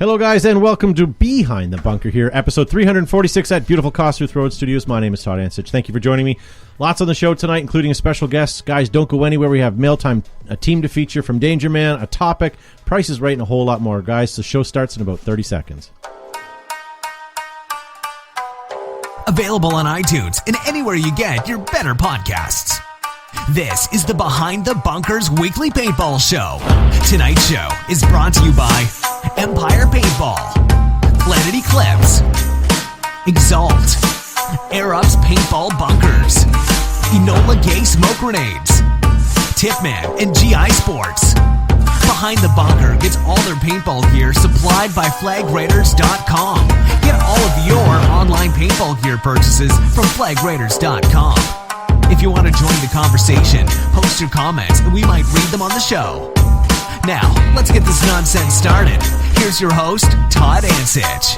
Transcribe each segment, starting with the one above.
Hello, guys, and welcome to Behind the Bunker here, episode 346 at beautiful Kossuth Road Studios. My name is Todd Ansich. Thank you for joining me. Lots on the show tonight, including a special guest. Guys, don't go anywhere. We have mail time, a team to feature from Danger Man, a topic, Price is Right, and a whole lot more. Guys, the show starts in about 30 seconds. Available on iTunes and anywhere you get your better podcasts. This is the Behind the Bunkers weekly paintball show. Tonight's show is brought to you by Empire Paintball, Planet Eclipse, Exalt, Air Ups Paintball Bunkers, Enola Gay Smoke Grenades, Tipman, and GI Sports. Behind the Bunker gets all their paintball gear supplied by FlagRaiders.com. Get all of your online paintball gear purchases from FlagRaiders.com. If you want to join the conversation, post your comments and we might read them on the show. Now, let's get this nonsense started. Here's your host, Todd Ansich.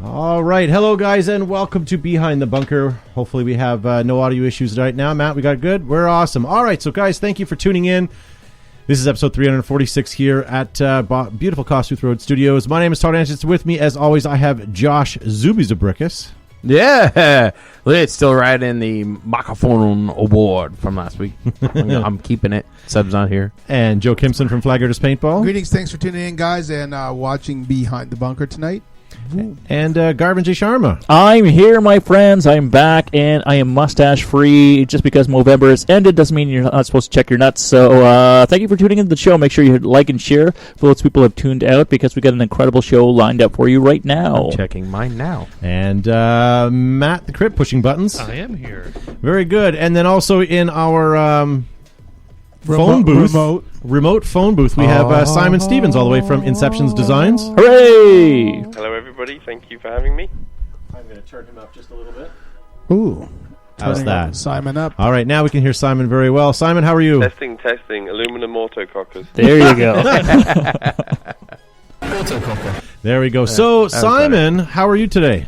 All right. Hello, guys, and welcome to Behind the Bunker. Hopefully we have no audio issues right now. Matt, we got good? We're awesome. All right, so, guys, thank you for tuning in. This is episode 346 here at beautiful Kossuth Road Studios. My name is Todd Ansich. With me, as always, I have Josh Zubizabrickus. Yeah, it's still right in the microphone award from last week. I'm keeping it. Sub's not here. And Joe Kimson from Flaggers Paintball. Greetings, thanks for tuning in, guys, and watching Behind the Bunker tonight. And Garvin J. Sharma. I'm here, my friends. I'm back, and I am mustache-free. Just because Movember has ended doesn't mean you're not supposed to check your nuts. So thank you for tuning into the show. Make sure you like and share for those people who have tuned out, because we got an incredible show lined up for you right now. I'm checking mine now. And Matt the Crypt pushing buttons. I am here. Very good. And then also in our remote phone booth, we have Simon Stevens all the way from Inception's Designs. Hooray! Hello, everybody. Thank you for having me. I'm going to turn him up just a little bit. Ooh. How's that? Simon up. All right, now we can hear Simon very well. Simon, how are you? Testing. Aluminum autocockers. There you go. There we go. So, Simon, how are you today?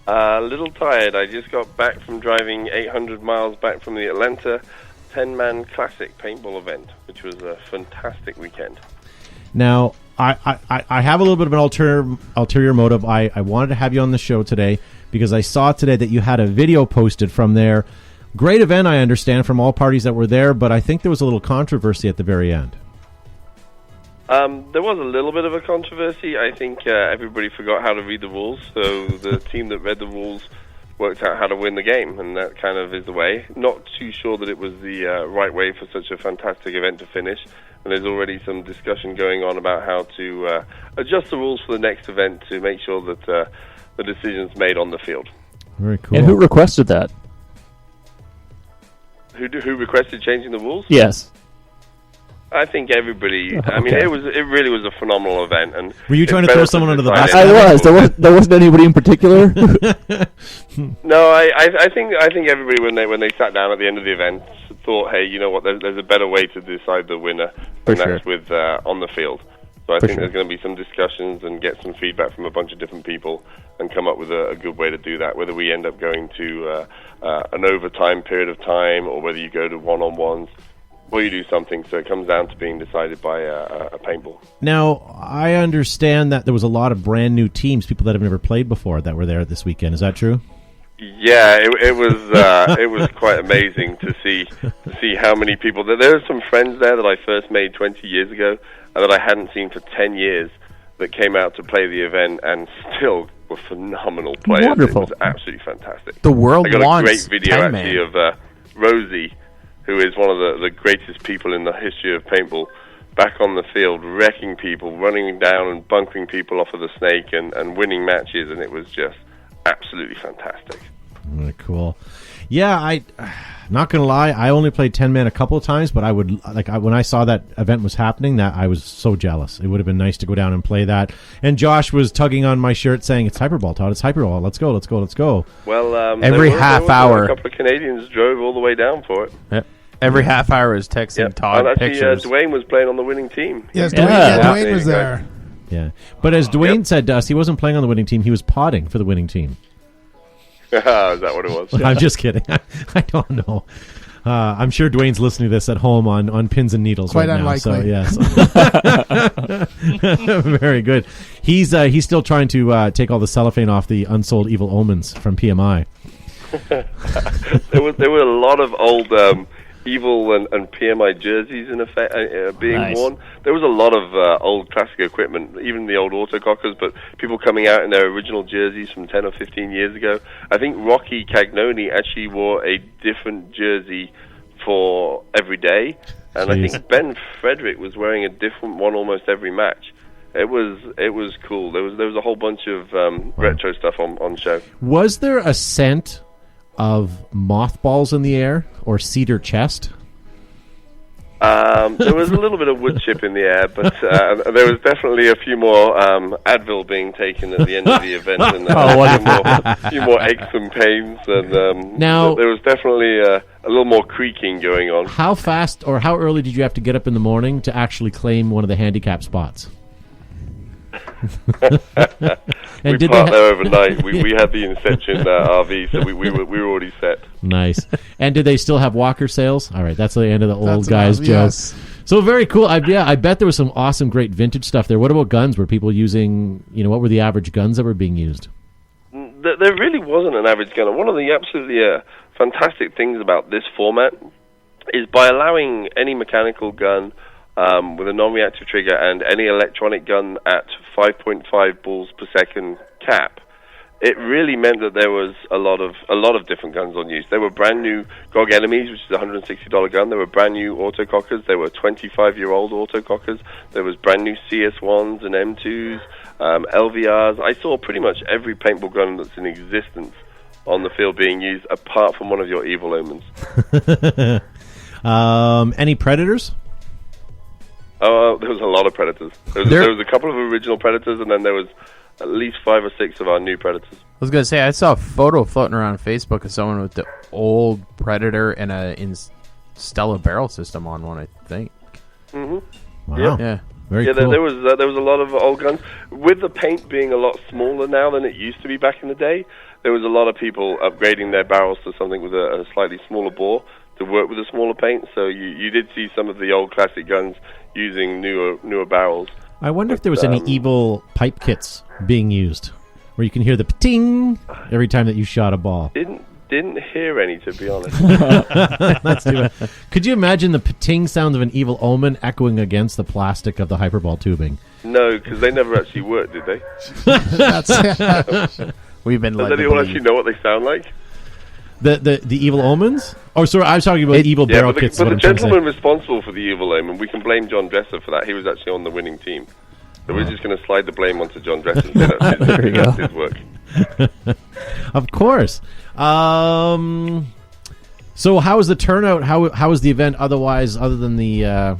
A little tired. I just got back from driving 800 miles back from the Atlanta 10-man classic paintball event, which was a fantastic weekend. Now, I have a little bit of an ulterior motive. I wanted to have you on the show today because I saw today that you had a video posted from there. Great event, I understand, from all parties that were there, but I think there was a little controversy at the very end. There was a little bit of a controversy. I think everybody forgot how to read the rules, so the team that read the rules worked out how to win the game, and that kind of is the way. Not too sure that it was the right way for such a fantastic event to finish, and there's already some discussion going on about how to adjust the rules for the next event to make sure that the decision's made on the field. Very cool. And who requested that? Who requested changing the rules? Yes. I think everybody. I mean, Okay. it really was a phenomenal event. And Were you trying to throw someone under the bus? I was. There wasn't anybody in particular. No, I think everybody when they sat down at the end of the event thought, hey, you know what? There's a better way to decide the winner, and that's with on the field. So I think there's going to be some discussions and get some feedback from a bunch of different people and come up with a good way to do that. Whether we end up going to an overtime period of time, or whether you go to one-on-ones, or you do something, so it comes down to being decided by a paintball. Now, I understand that there was a lot of brand new teams, people that have never played before, that were there this weekend. Is that true? Yeah, it was it was quite amazing to see how many people. There were some friends there that I first made 20 years ago and that I hadn't seen for 10 years that came out to play the event and still were phenomenal players. Wonderful. It was absolutely fantastic. The world I got wants a great video 10 actually man. of Rosie, who is one of the greatest people in the history of paintball, back on the field, wrecking people, running down and bunkering people off of the snake and winning matches, and it was just absolutely fantastic. Very cool. Yeah, not going to lie, I only played 10-man a couple of times, but when I saw that event was happening, that I was so jealous. It would have been nice to go down and play that. And Josh was tugging on my shirt saying, "It's Hyperball, Todd. It's Hyperball. Let's go, let's go, let's go." Well, Every half hour. a couple of Canadians drove all the way down for it. Yep. Every half hour is texting Todd and actually, pictures. Dwayne was playing on the winning team. Yes, Yeah. Dwayne was there. Yeah. But as Dwayne said to us, he wasn't playing on the winning team. He was potting for the winning team. Is that what it was? I'm just kidding. I don't know. I'm sure Dwayne's listening to this at home on pins and needles Quite right unlikely. now. So yes, very good. He's still trying to take all the cellophane off the unsold Evil Omens from PMI. There were a lot of old Evil and PMI jerseys in effect being worn. There was a lot of old classic equipment, even the old autocockers, but people coming out in their original jerseys from 10 or 15 years ago. I think Rocky Cagnoni actually wore a different jersey for every day, and I think Ben Frederick was wearing a different one almost every match. It was cool. There was a whole bunch of retro stuff on show. Was there a scent of mothballs in the air or cedar chest? There was a little bit of wood chip in the air, but there was definitely a few more Advil being taken at the end of the event, and a few more aches and pains, and now there was definitely a little more creaking going on. How fast or how early did you have to get up in the morning to actually claim one of the handicap spots? And we parked there overnight. We had the Inception RV, so we were already set. Nice. And did they still have walker sales? All right, that's the end of the old guys' jokes. Yes. So very cool. I bet there was some awesome, great vintage stuff there. What about guns? Were people using? What were the average guns that were being used? There really wasn't an average gun. One of the absolutely fantastic things about this format is by allowing any mechanical gun with a non-reactive trigger and any electronic gun at 5.5 balls per second cap, it really meant that there was a lot of different guns on use. There were brand new GOG Enemies, which is a $160 gun. There were brand new autocockers. There were 25-year-old autocockers. There was brand new CS1s and M2s, LVRs. I saw pretty much every paintball gun that's in existence on the field being used, apart from one of your Evil Omens. Any Predators? Oh, there was a lot of Predators. There was a couple of original Predators, and then there was at least 5 or 6 of our new Predators. I was going to say, I saw a photo floating around Facebook of someone with the old Predator and a Stella barrel system on one, I think. Mm-hmm. Wow. Yeah. Very cool. There was a lot of old guns. With the paint being a lot smaller now than it used to be back in the day, there was a lot of people upgrading their barrels to something with a slightly smaller bore to work with a smaller paint. So you did see some of the old classic guns using newer barrels. I wonder if there was any evil pipe kits being used, where you can hear the ting every time that you shot a ball. Didn't hear any, to be honest. That's too bad. Could you imagine the ting sound of an Evil Omen echoing against the plastic of the hyperball tubing? No, because they never actually worked, did they? We've been. Does anyone actually know what they sound like? The Evil Omens? Oh, sorry, I was talking about evil barrel kits. But the gentleman responsible for the Evil Omen, we can blame John Dresser for that. He was actually on the winning team. So we're just going to slide the blame onto John Dresser. That's his work. Of course. So how was the turnout? How was the event otherwise, other than the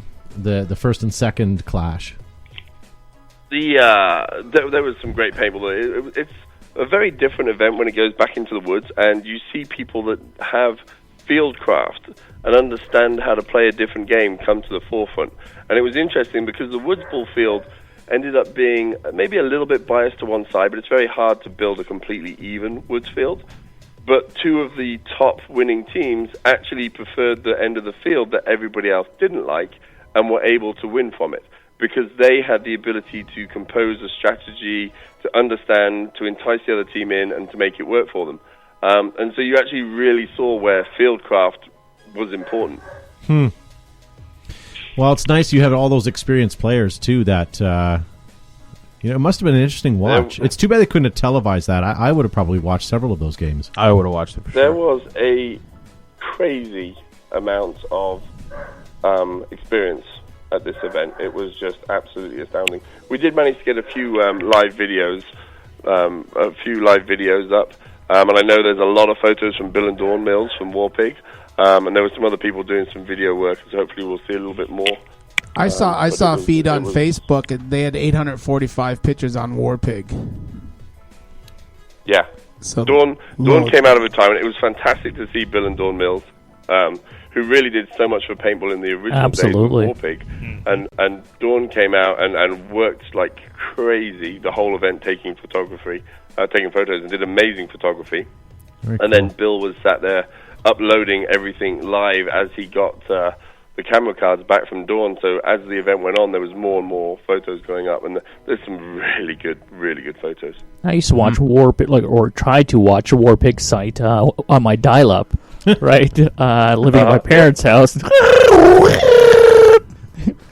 first and second clash? There was some great paintball. It's a very different event when it goes back into the woods, and you see people that have fieldcraft and understand how to play a different game come to the forefront. And it was interesting because the woods ball field ended up being maybe a little bit biased to one side, but it's very hard to build a completely even woods field. But 2 of the top winning teams actually preferred the end of the field that everybody else didn't like and were able to win from it, because they had the ability to compose a strategy, to understand, to entice the other team in, and to make it work for them. And so you actually really saw where fieldcraft was important. Well, it's nice you had all those experienced players, too, that, it must have been an interesting watch. It's too bad they couldn't have televised that. I would have probably watched several of those games. I would have watched it for sure. There was a crazy amount of experience at this event. It was just absolutely astounding. We did manage to get a few live videos up, and I know there's a lot of photos from Bill and Dawn Mills from Warpig, and there were some other people doing some video work, so hopefully we'll see a little bit more. I saw a feed on Facebook, and they had 845 pictures on Warpig. Yeah. So Dawn came out of retirement. It was fantastic to see Bill and Dawn Mills, who really did so much for paintball in the original days of Warpig. And Dawn came out and worked like crazy the whole event, taking photos, and did amazing photography. Very cool. Then Bill was sat there uploading everything live as he got the camera cards back from Dawn. So as the event went on, there was more and more photos going up, and there's some really good photos. I used to watch or tried to watch a Warpig site on my dial-up, right? Living at my parents' house.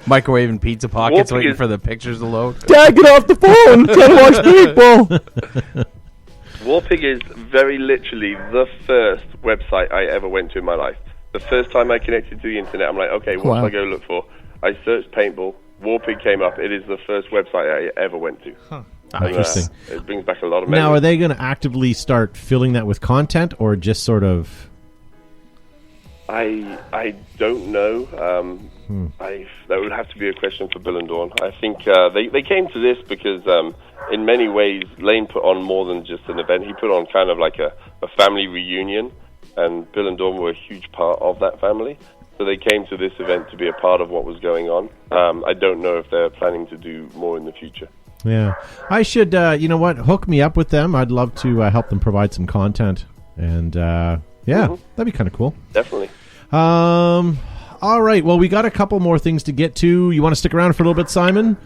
Microwaving pizza pockets, waiting for the pictures to load. Dad, get off the phone! Gotta watch Paintball! Warpig is very literally the first website I ever went to in my life. The first time I connected to the internet, I'm like, okay, what do I go look for? I searched Paintball. Warpig came up. It is the first website I ever went to. Huh. Interesting. It brings back a lot of memories. Now, are they going to actively start filling that with content, or just sort of... I don't know. That would have to be a question for Bill and Dawn. I think they came to this because in many ways Lane put on more than just an event. He put on kind of like a family reunion, and Bill and Dawn were a huge part of that family. So they came to this event to be a part of what was going on. I don't know if they're planning to do more in the future. Yeah. I should, you know what, hook me up with them. I'd love to help them provide some content. And, that'd be kind of cool. Definitely. All right. Well, we got a couple more things to get to. You want to stick around for a little bit, Simon?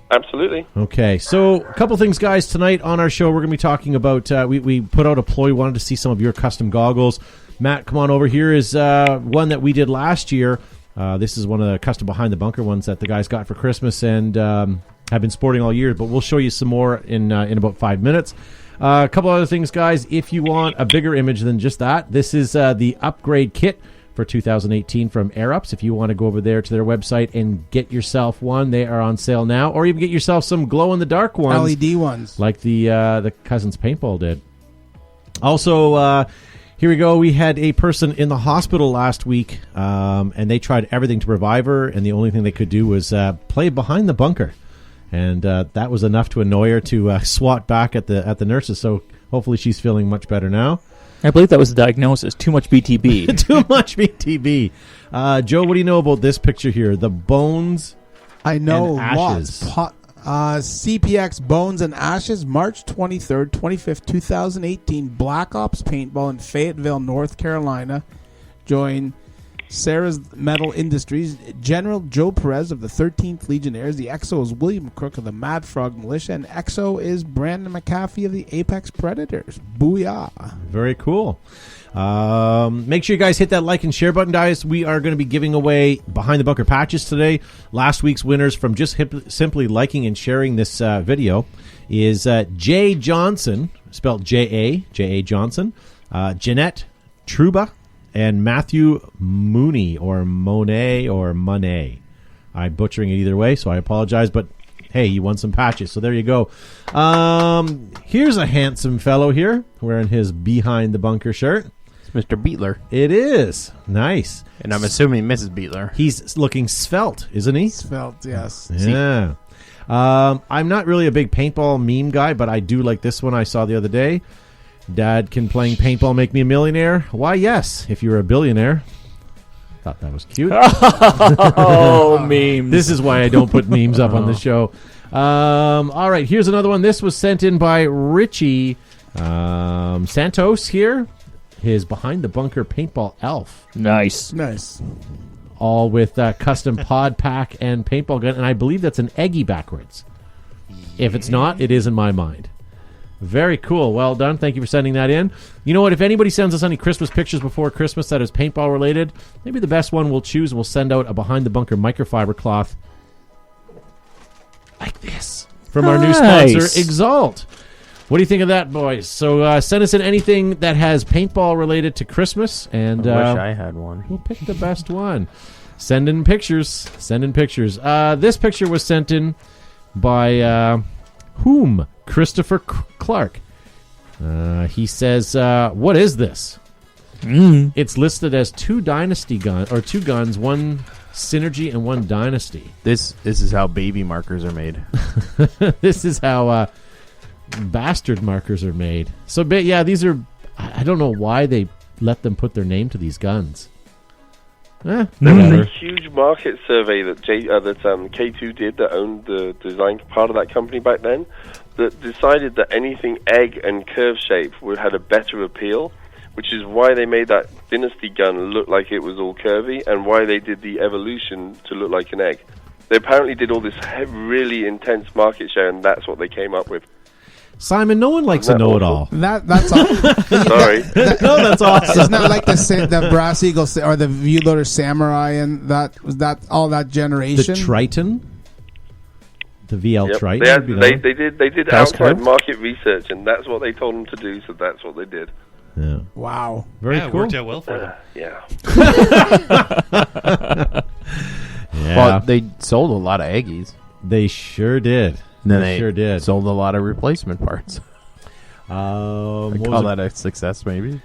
Absolutely. Okay. So a couple things, guys. Tonight on our show, we're going to be talking about, we put out a ploy. We wanted to see some of your custom goggles. Matt, come on over. Here is one that we did last year. This is one of the custom behind the bunker ones that the guys got for Christmas and have been sporting all year. But we'll show you some more in about 5 minutes. A couple other things, guys. If you want a bigger image than just that, this is the upgrade kit for 2018 from AirUps. If you want to go over there to their website and get yourself one, they are on sale now. Or even get yourself some glow-in-the-dark ones. LED ones. Like the Cousins Paintball did. Also, here we go. We had a person in the hospital last week, and they tried everything to revive her, and the only thing they could do was play behind the bunker. And that was enough to annoy her to swat back at the nurses. So hopefully she's feeling much better now. I believe that was the diagnosis. Too much BTB. Too much BTB. Joe, what do you know about this picture here? The bones I know and ashes. lots. CPX Bones and Ashes, March 23rd, 25th, 2018. Black Ops Paintball in Fayetteville, North Carolina. Join Sarah's Metal Industries, General Joe Perez of the 13th Legionnaires. The XO is William Crook of the Mad Frog Militia, and XO is Brandon McAfee of the Apex Predators. Booyah. Very cool. Make sure you guys hit that like and share button, guys. We are going to be giving away Behind the Bunker patches today. Last week's winners from just simply liking and sharing this video is Jay Johnson, spelled J.A. Johnson, Jeanette Truba, and Matthew Mooney, or Monet, or Monet. I'm butchering it either way, so I apologize, but hey, you won some patches, so there you go. Here's a handsome fellow here, wearing his Behind the Bunker shirt. It's Mr. Beetler. It is. Nice. And I'm assuming Mrs. Beetler. He's looking svelte, isn't he? Svelte, yes. Yeah. I'm not really a big paintball meme guy, but I do like this one I saw the other day. Dad, can playing paintball make me a millionaire? Why, yes, if you're a billionaire. Thought that was cute. Oh, memes. This is why I don't put memes up on the show. All right, here's another one. This was sent in by Richie Santos here. His Behind the Bunker paintball elf. Nice. All with custom pod pack and paintball gun. And I believe that's an Eggy backwards. If it's not, it is in my mind. Very cool. Well done. Thank you for sending that in. You know what? If anybody sends us any Christmas pictures before Christmas that is paintball related, maybe the best one we'll choose, and we'll send out a Behind the Bunker microfiber cloth like this from our new sponsor, Exalt. What do you think of that, boys? So send us in anything that has paintball related to Christmas, and I wish I had one. We'll pick the best one. Send in pictures. This picture was sent in by whom? Christopher Clark. He says, what is this? It's listed as two Dynasty guns, or two guns, one Synergy and one Dynasty. This is how baby markers are made. This is how bastard markers are made. So, yeah, these are... I don't know why they let them put their name to these guns. There was a huge market survey that K2 did, that owned the design part of that company back then, that decided that anything egg and curve shape had a better appeal, which is why they made that Dynasty gun look like it was all curvy, and why they did the Evolution to look like an egg. They apparently did all this really intense market share, and that's what they came up with. Simon, no one likes a know-it-all. That's all. Sorry. No, that's awesome. It's not like the Brass Eagle or the V-Loader Samurai, and that was that all that generation. The Triton? The VL Yep. Triton? They did outside market research, and that's what they told them to do, so that's what they did. Yeah. Wow. Very It cool. worked out well for them. Yeah. Yeah. Well, they sold a lot of Aggies. They sure did. And then They sure did. sold a lot of replacement parts. I what call was that a success, maybe.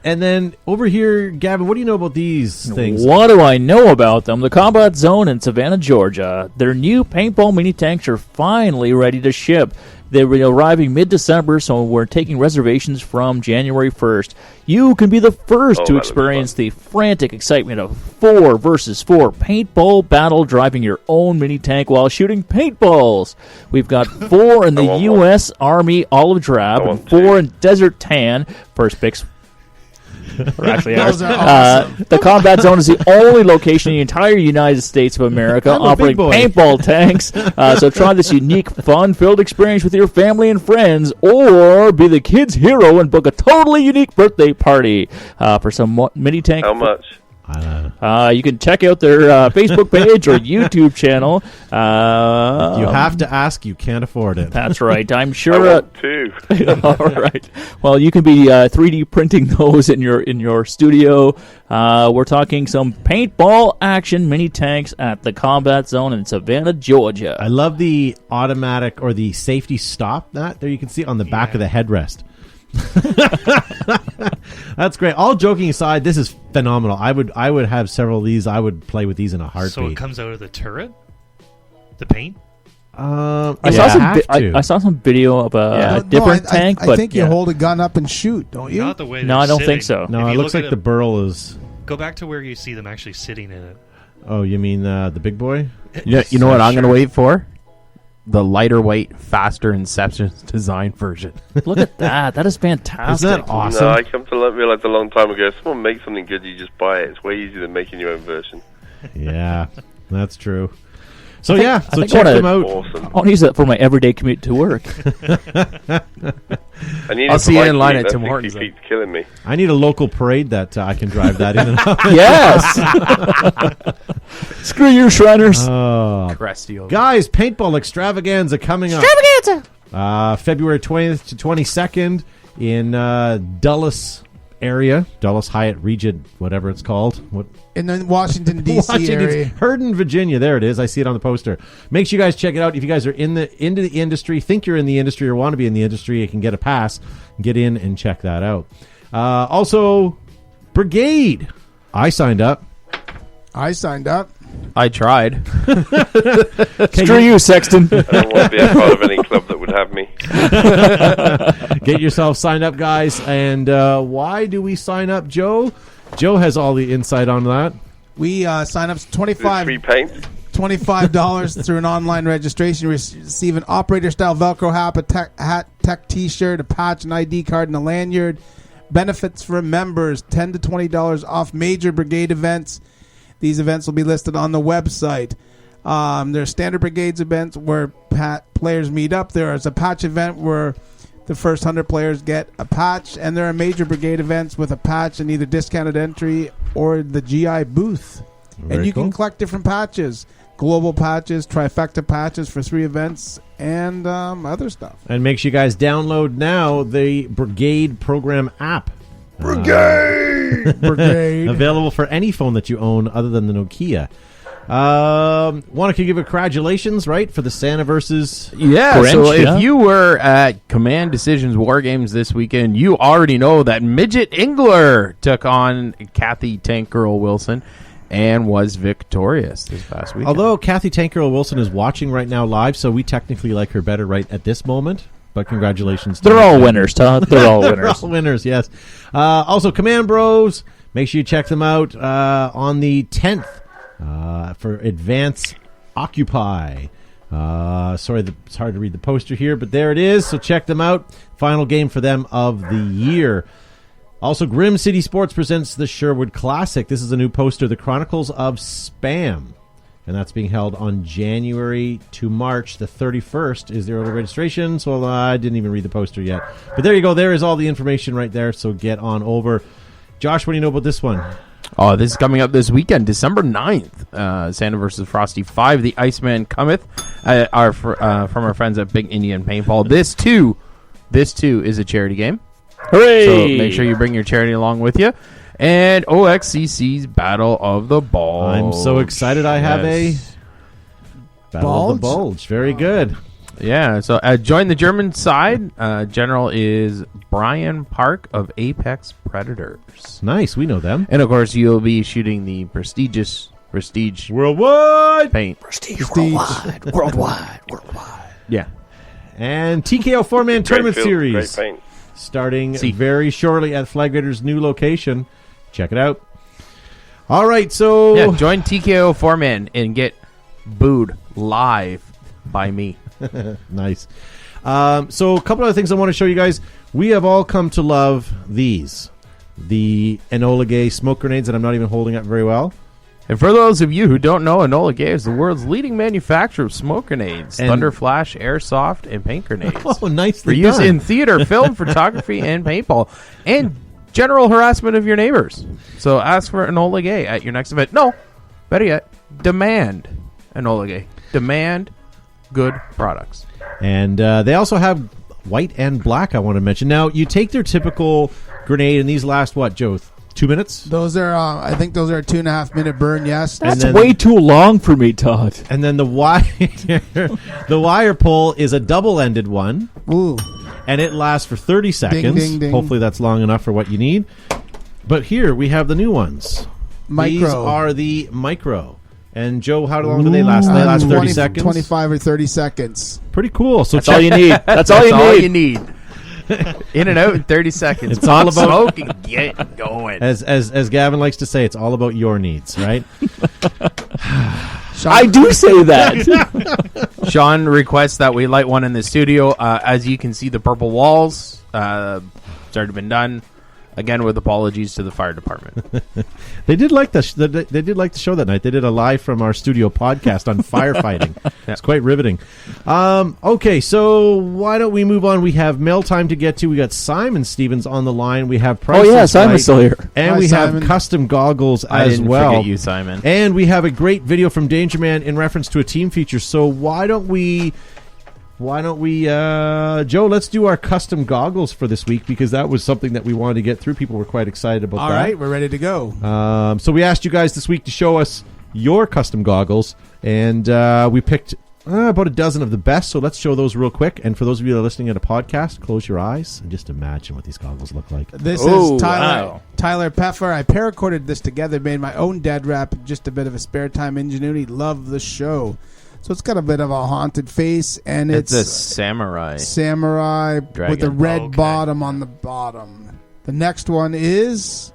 And then over here, Gavin, what do you know about these things? What do I know about them? The Combat Zone in Savannah, Georgia. Their new paintball mini tanks are finally ready to ship. They were arriving mid-December, so we're taking reservations from January 1st. You can be the first to experience the frantic excitement of 4 versus 4 paintball battle, driving your own mini tank while shooting paintballs. We've got 4 in the U.S. Army olive drab and 4 in desert tan. First picks. Or actually, Those are awesome. the Combat Zone is the only location in the entire United States of America I'm a offering big boy. paintball tanks. So try this unique, fun-filled experience with your family and friends, or be the kid's hero and book a totally unique birthday party for some mini tank. How much? You can check out their Facebook page or YouTube channel. You have to ask. You can't afford it. That's right. I'm I sure. want two. All right. Well, you can be 3D printing those in your studio. We're talking some paintball action mini tanks at the Combat Zone in Savannah, Georgia. I love the automatic or the safety stop that there you can see on the back of the headrest. That's great. All joking aside, this is phenomenal. I would have several of these. I would play with these in a heartbeat. So it comes out of the turret? The paint? I saw some video of a different tank, I but think you hold a gun up and shoot, don't you? Not the way No, I they're don't think sitting. so. No, If it you looks look like at the burl is. Go back to where you see them actually sitting in it. Oh, you mean the big boy? You know what I'm going to wait for? The lighter weight, faster Inception design version. Look at that. That is fantastic. Isn't that awesome? No, I come to realize a long time ago, if someone makes something good, you just buy it. It's way easier than making your own version. Yeah, that's true. So I so think check I them out. Awesome. I want to use that for my everyday commute to work. I need I'll it see for you my in line commute. at Tim That Hortons 60 then. feet's killing me. I need a local parade that I can drive that in and out. Yes. Screw you, Shriners. Oh. Crusty over. Guys, paintball extravaganza coming up. February 20th to 22nd in Dulles area, Dulles Hyatt Regent, whatever it's called. What? In the Washington, D.C. area. Hurden, Virginia. There it is. I see it on the poster. Make sure you guys check it out. If you guys are into the industry, think you're in the industry or want to be in the industry, you can get a pass. Get in and check that out. Also, Brigade. I signed up. I signed up. I tried. Screw you, Sexton. I don't want to be a part of any club that would have me. Get yourself signed up, guys. And why do we sign up, Joe? Joe has all the insight on that. We sign up Free paint. $25 through an online registration. You receive an operator-style Velcro hat, tech T-shirt, a patch, an ID card, and a lanyard. Benefits for members: $10 to $20 off major Brigade events. These events will be listed on the website. There's standard Brigades events where players meet up. There is a patch event where the first 100 players get a patch, and there are major Brigade events with a patch and either discounted entry or the GI booth. Very you cool. can collect different patches, global patches, trifecta patches for 3 events, and other stuff. And make sure you guys download now the Brigade program app. Brigade. Available for any phone that you own other than the Nokia. Want to give congratulations, right, for the Santa versus... Yeah, Grinch, so yeah. if you were at Command Decisions War Games this weekend, you already know that Midget Ingler took on Kathy Tank Girl Wilson and was victorious this past weekend. Although Kathy Tank Girl Wilson is watching right now live, so we technically like her better right at this moment. But congratulations to They're her. all winners, Todd. They're all They're winners. all winners, yes. Also, Command Bros. Make sure you check them out on the 10th for Advance Occupy. Sorry, it's hard to read the poster here, but there it is. So check them out. Final game for them of the year. Also, Grim City Sports presents the Sherwood Classic. This is a new poster, The Chronicles of Spam. And that's being held on January to March. The 31st is the early registration. So I didn't even read the poster yet. But there you go. There is all the information right there. So get on over. Josh, what do you know about this one? Oh, this is coming up this weekend, December 9th. Santa versus Frosty 5. The Iceman Cometh. From our friends at Big Indian Paintball. This too is a charity game. Hooray! So make sure you bring your charity along with you. And OXCC's Battle of the Bulge. I'm so excited I have a Battle of the Bulge. Very good. Yeah, so join the German side. General is Brian Park of Apex Predators. Nice, we know them. And, of course, you'll be shooting the Prestige Worldwide paint. Prestige worldwide. Yeah. And TKO 4-man tournament series. Great paint. Starting very shortly at Flag Raiders' new location. Check it out. All right, so... Yeah, join TKO 4-man and get booed live by me. Nice. So a couple other things I want to show you guys. We have all come to love these. The Enola Gay smoke grenades that I'm not even holding up very well. And for those of you who don't know, Enola Gay is the world's leading manufacturer of smoke grenades, And- thunder flash, airsoft, and paint grenades. Oh, nicely For use done. in theater, film, photography, and paintball. And general harassment of your neighbors. So ask for Enola Gay at your next event. No, better yet, demand Enola Gay. Demand good products. And they also have white and black, I want to mention. Now, you take their typical grenade, and these last, what, Joe, 2 minutes? Those are, I think those are a 2.5 minute burn. Yes, That's then- way too long for me, Todd. And then the wire pull is a double-ended one, Ooh, and it lasts for 30 seconds. ding, ding. Hopefully that's long enough for what you need. But here we have the new ones. Micro. These are the micro. And Joe, how long do they last? They last 30 seconds? 25 or 30 seconds. Pretty cool. So That's all you need. That's all That's all you you need. need. In and out in 30 seconds. It's all about- smoke and get going. As Gavin likes to say, it's all about your needs, right? I do say that. Sean requests that we light one in the studio. As you can see, the purple walls it's already been done. Again, with apologies to the fire department. They did like the they did like the show that night. They did a live from our studio podcast on firefighting. It's quite riveting. Okay, so why don't we move on? We have mail time to get to. We got Simon Stevens on the line. We have Price Oh, yeah, is Simon's Right. still here. And Hi, we Simon. have custom goggles I as didn't well. forget you, Simon. And we have a great video from Danger Man in reference to a team feature. So why don't we, Joe, let's do our custom goggles for this week, because that was something that we wanted to get through. People were quite excited about All that. right, we're ready to go. So we asked you guys this week to show us your custom goggles, and we picked about a dozen of the best. So let's show those real quick. And for those of you that are listening at a podcast, close your eyes and just imagine what these goggles look like. This Oh, is Tyler wow. Tyler Peffer. I pararecorded this together, made my own dead wrap, just a bit of a spare time ingenuity. Love the show. So it's got a bit of a haunted face, and It's it's a samurai. samurai Dragon. with a red Okay. bottom on the bottom. The next one is...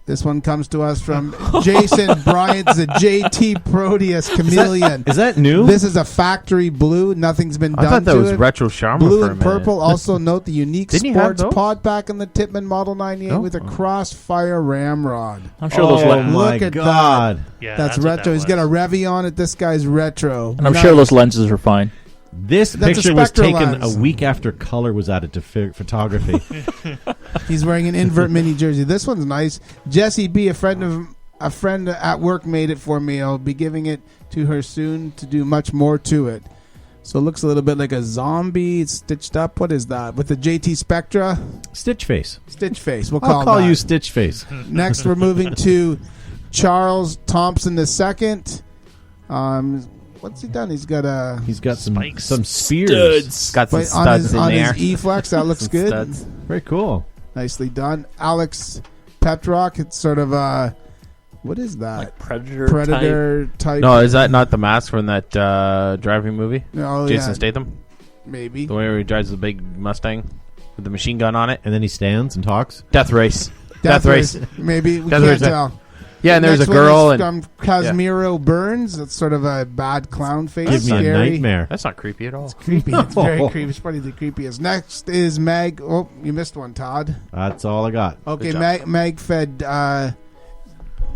This one comes to us from Jason Bryant's a JT Proteus Chameleon. Is that new? This is a factory blue. Nothing's been I done thought that to was it. retro Sharma Blue for a and minute. purple. Also note the unique Didn't you have sports those? pod pack in the Tippmann Model 98 Oh. with a crossfire ramrod. I'm sure those oh lenses. my Look at God. Yeah, That's what retro. that He's got a was. Revy on it. This guy's retro. And I'm sure those lenses are fine. This That's a picture was Spectra taken lens. a week after color was added to photography. He's wearing an invert mini jersey. This one's nice. Jessie B, a friend at work, made it for me. I'll be giving it to her soon to do much more to it. So it looks a little bit like a zombie. It's stitched up. What is that? With the JT Spectra Stitch face. Stitch face. We'll I'll call that. you Stitch face. Next, we're moving to Charles Thompson II. What's he done? He's got a He's got Spikes. some spears. Got some on studs his in there. E-Flex. That looks Some good. studs. Very cool. Nicely done. Alex Petrock. It's sort of a... What is that? Predator type. No, is that not the mask from that driving movie? Oh, Jason yeah, Statham? maybe. The one where he drives the big Mustang with the machine gun on it? And then he stands and talks. Death Race. Death Race. Maybe. We Death can't Race. tell. Yeah, and there's a Next one girl is and from Casimiro Burns. It's sort of a bad clown face. Give me a Scary. nightmare. that's not creepy at all. Creepy. It's very creepy. It's probably the creepiest. Next is Mag. Oh, you missed one, Todd. That's all I got. Okay, Mag fed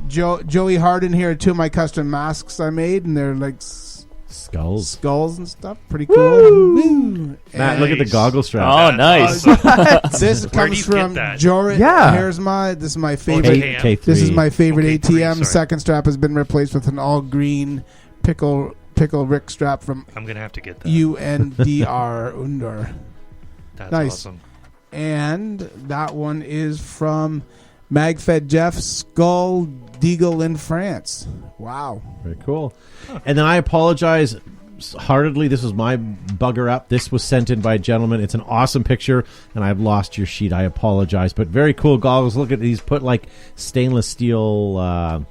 Joey Harden here are two of my custom masks I made, and they're like skulls and stuff. Pretty cool. Woo. Matt, look at the goggle strap. Oh, nice. This Where do comes you from get that? Jorit Yeah. Hairsma. This is my favorite. K3. This is my favorite Okay, ATM. sorry. Second strap has been replaced with an all green pickle Rick strap from I'm gonna have to get that. UNDR Undor. That's nice. awesome. And that one is from Magfed Jeff Skull Deagle in France. Wow. Very cool. And then I apologize heartedly. This was my bugger up. This was sent in by a gentleman. It's an awesome picture, and I've lost your sheet. I apologize. But very cool goggles. Look at these. Put like stainless steel, like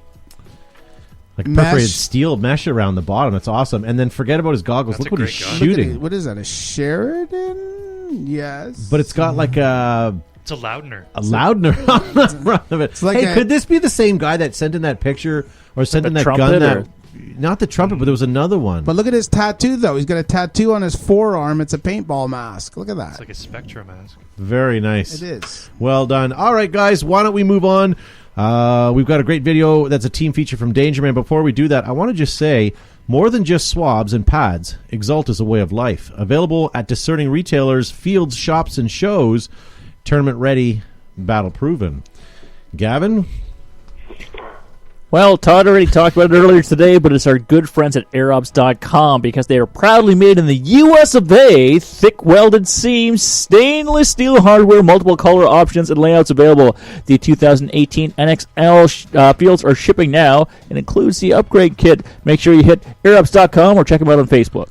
perforated steel mesh around the bottom. It's awesome. And then forget about his goggles. That's Look a what he's great goggle. shooting. What is that? A Sheridan? Yes. But it's got like a It's a Loudner. Loudner on the front of it. like Hey, a- could this be the same guy that sent in that picture or sent The in that trumpet gun? That or- not the trumpet, but there was another one. But look at his tattoo, though. He's got a tattoo on his forearm. It's a paintball mask. Look at that. It's like a Spectra mask. Very nice. It is. Well done. All right, guys, why don't we move on? We've got a great video that's a team feature from Danger Man. Before we do that, I want to just say, more than just swabs and pads, Exalt is a way of life. Available at discerning retailers, fields, shops, and shows. Tournament ready, battle proven. Gavin? Well, Todd already talked about it earlier today, but it's our good friends at airobs.com because they are proudly made in the U.S. of A. Thick welded seams, stainless steel hardware, multiple color options, and layouts available. The 2018 NXL fields are shipping now and includes the upgrade kit. Make sure you hit airobs.com or check them out on Facebook.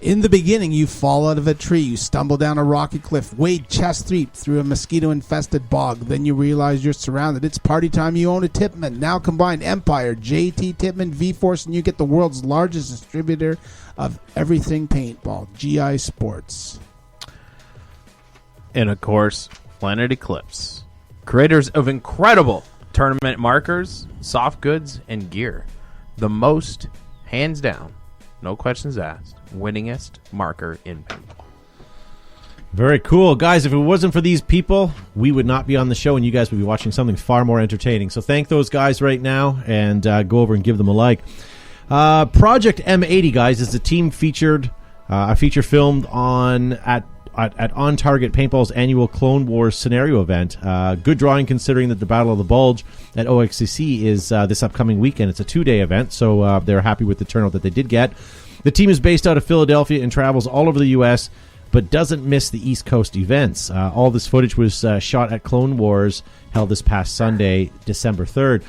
In the beginning, you fall out of a tree, you stumble down a rocky cliff, wade chest deep through a mosquito-infested bog. Then you realize you're surrounded. It's party time. You own a Tipman. Now combine Empire, JT Tipman, V-Force, and you get the world's largest distributor of everything paintball, GI Sports. And of course, Planet Eclipse, creators of incredible tournament markers, soft goods, and gear. The most, hands down, no questions asked, winningest marker in paintball. Very cool. Guys, if it wasn't for these people, we would not be on the show, and you guys would be watching something far more entertaining. So thank those guys right now, and go over and give them a like. Project M80, guys, is a team featured, a feature filmed at On Target Paintball's annual Clone Wars scenario event. Good drawing considering that the Battle of the Bulge at OXCC is this upcoming weekend. It's a 2-day event, so they're happy with the turnout that they did get. The team is based out of Philadelphia and travels all over the U.S., but doesn't miss the East Coast events. All this footage was shot at Clone Wars, held this past Sunday, December 3rd.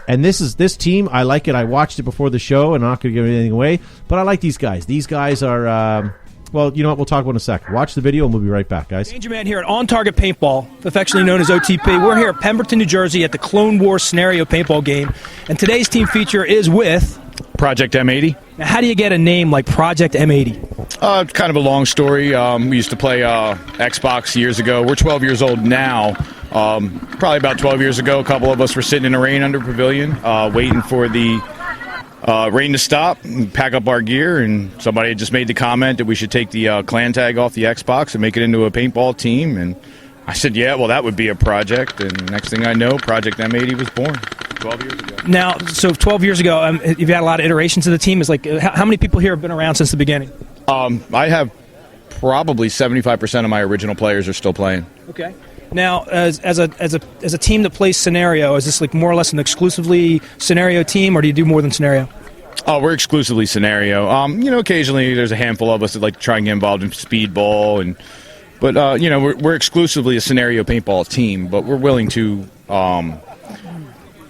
And this team, I like it. I watched it before the show, and I'm not going to give anything away, but I like these guys. These guys are... well, you know what? We'll talk about it in a sec. Watch the video, and we'll be right back, guys. Danger Man here at On Target Paintball, affectionately known as OTP. We're here at Pemberton, New Jersey at the Clone Wars scenario paintball game. And today's team feature is with... Project M80. Now, how do you get a name like Project M80? It's kind of a long story. We used to play Xbox years ago. We're 12 years old now. Probably about 12 years ago, a couple of us were sitting in the rain under a pavilion, waiting for the rain to stop and pack up our gear, and somebody had just made the comment that we should take the clan tag off the Xbox and make it into a paintball team. And I said, yeah, well, that would be a project. And next thing I know, Project M80 was born 12 years ago. Now, so 12 years ago, you've had a lot of iterations of the team. Is like, how many people here have been around since the beginning? I have probably 75% of my original players are still playing. Okay. Now, as a team that plays scenario, is this like more or less an exclusively scenario team, or do you do more than scenario? Oh, we're exclusively scenario. Occasionally there's a handful of us that like to try and get involved in speedball, but we're exclusively a scenario paintball team. But we're willing to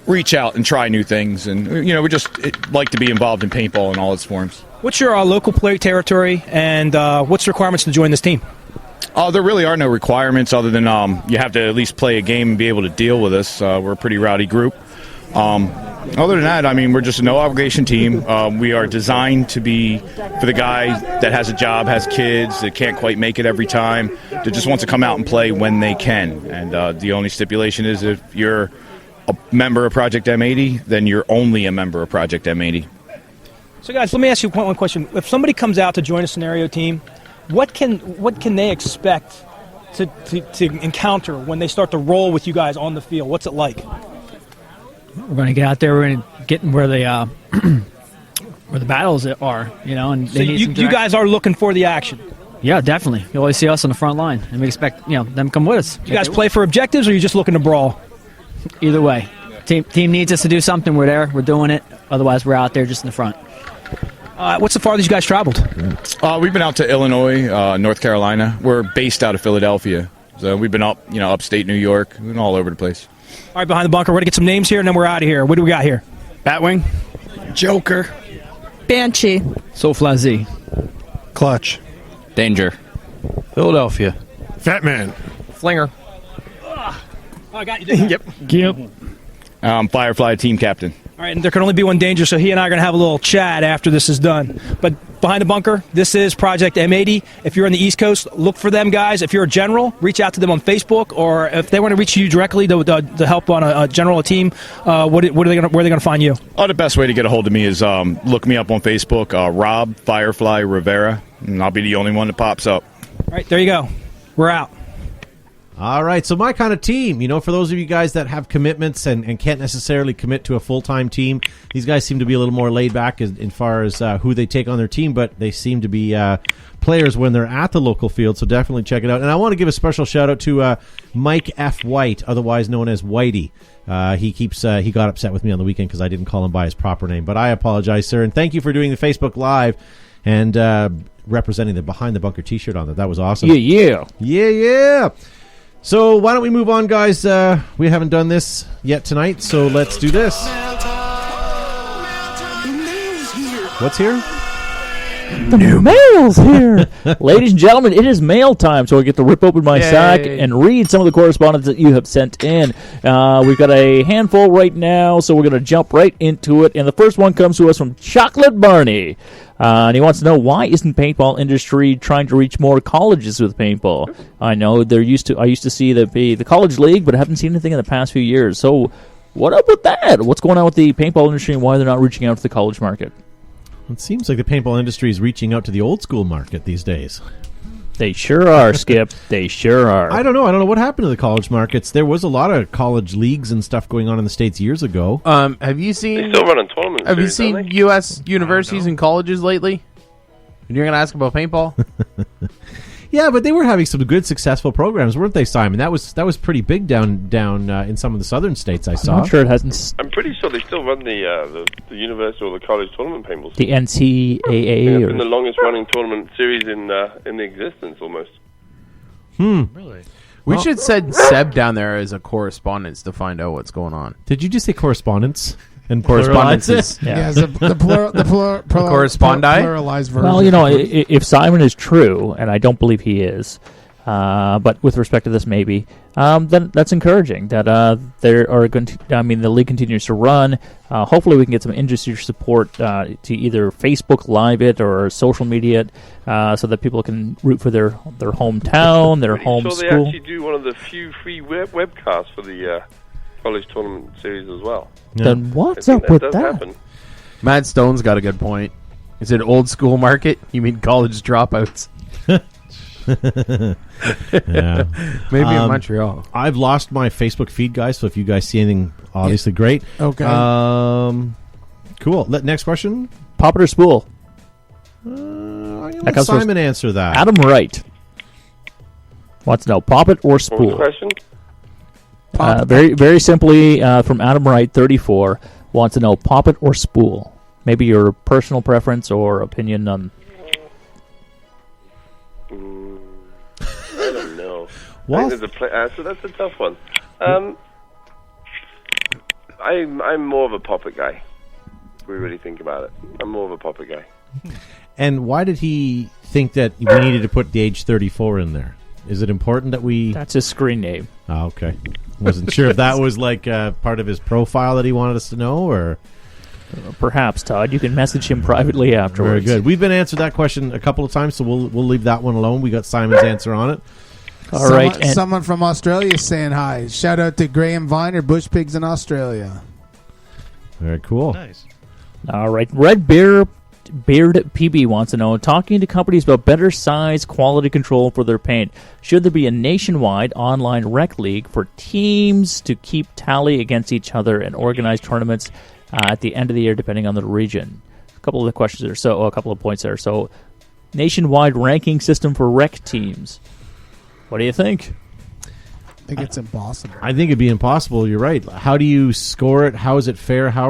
reach out and try new things, and we just like to be involved in paintball in all its forms. What's your local play territory, and what's the requirements to join this team? There really are no requirements other than you have to at least play a game and be able to deal with us. We're a pretty rowdy group. Other than that, we're just a no-obligation team. We are designed to be for the guy that has a job, has kids, that can't quite make it every time, that just wants to come out and play when they can. And the only stipulation is if you're a member of Project M80, then you're only a member of Project M80. So, guys, let me ask you one question. If somebody comes out to join a scenario team, what can they expect to encounter when they start to roll with you guys on the field? What's it like? We're going to get out there. We're going to get where they where the battles are, and So you guys are looking for the action. Yeah, definitely. You always see us on the front line, and we expect them to come with us. You guys play for objectives, or are you just looking to brawl? Either way, team needs us to do something. We're there. We're doing it. Otherwise, we're out there just in the front. What's the farthest you guys traveled? We've been out to Illinois, North Carolina. We're based out of Philadelphia, so we've been up, upstate New York, and all over the place. All right, behind the bunker. We're going to get some names here, and then we're out of here. What do we got here? Batwing, Joker, Banshee, Soulfly Z, Clutch, Danger. Philadelphia, Fat Man, Flinger. Oh, I got you. Yep. Firefly team captain. All right, and there can only be one danger, so he and I are going to have a little chat after this is done. But behind the bunker, this is Project M80. If you're on the East Coast, look for them, guys. If you're a general, reach out to them on Facebook, or if they want to reach you directly to help on a general, a team, where are they going to find you? The best way to get a hold of me is look me up on Facebook, Rob Firefly Rivera, and I'll be the only one that pops up. All right, there you go. We're out. All right, so my kind of team, for those of you guys that have commitments and can't necessarily commit to a full-time team, these guys seem to be a little more laid back as far as who they take on their team, but they seem to be players when they're at the local field, so definitely check it out. And I want to give a special shout-out to Mike F. White, otherwise known as Whitey. He got upset with me on the weekend because I didn't call him by his proper name, but I apologize, sir, and thank you for doing the Facebook Live and representing the Behind the Bunker t-shirt on that. That was awesome. Yeah. So why don't we move on, guys? We haven't done this yet tonight, so let's do this. What's here? The mail's here. Ladies and gentlemen, it is mail time, so I get to rip open my sack and read some of the correspondence that you have sent in. We've got a handful right now, so we're going to jump right into it. And the first one comes to us from Chocolate Barney. And he wants to know, why isn't paintball industry trying to reach more colleges with paintball? I know I used to see the college league, but I haven't seen anything in the past few years. So what up with that? What's going on with the paintball industry and why they're not reaching out to the college market? It seems like the paintball industry is reaching out to the old school market these days. They sure are, Skip. They sure are. I don't know what happened to the college markets. There was a lot of college leagues and stuff going on in the States years ago. Have you seen? They still run a tournament. Have you series, don't seen they? U.S. universities and colleges lately? And you're going to ask about paintball? Yeah, but they were having some good, successful programs, weren't they, Simon? That was pretty big down in some of the southern states I saw. I'm not sure it hasn't. I'm pretty sure they still run the university or the college tournament paintball. The NCAA. It's been the longest running tournament series in the existence almost. Really? We should send Seb down there as a correspondent to find out what's going on. Did you just say correspondence? And correspondences. Yeah, the correspondi? pluralized version. Well, if Simon is true, and I don't believe he is, but with respect to this, maybe, then that's encouraging. That there are going to, the league continues to run. Hopefully, we can get some industry support to either Facebook Live it or social media it, so that people can root for their hometown, their home sure school. They actually do one of the few free webcasts for the college tournament series as well. Yeah. Then what's up with that? Happen. Matt Stone's got a good point. Is it old school market? You mean college dropouts? Yeah. Maybe in Montreal. I've lost my Facebook feed, guys, so if you guys see anything, obviously great. Okay. Cool. Next question. Pop it or spool? Let Simon answer that. Adam Wright wants to know, pop it or What was spool? the question? Very, very simply, from Adam Wright, 34, wants to know, pop it or spool? Maybe your personal preference or opinion on... I don't know. Well, so that's a tough one. I'm more of a popper guy. If we really think about it, I'm more of a popper guy. and why did he think that we needed to put the age 34 in there? Is it important that we... That's his screen name. Oh, okay. Wasn't sure if that was like part of his profile that he wanted us to know, or... Perhaps, Todd. You can message him privately afterwards. Very good. We've been answered that question a couple of times, so we'll leave that one alone. We got Simon's answer on it. All right, and Someone from Australia is saying hi. Shout out to Graham Viner, Bush Pigs in Australia. Very cool. Nice. all right, Beard PB wants to know, talking to companies about better size, quality control for their paint. Should there be a nationwide online rec league for teams to keep tally against each other and organize tournaments at the end of the year, depending on the region? A couple of the questions there, so a couple of points there. So, nationwide ranking system for rec teams. What do you think? I think it's impossible. I think it'd be impossible. You're right. How do you score it? How is it fair? How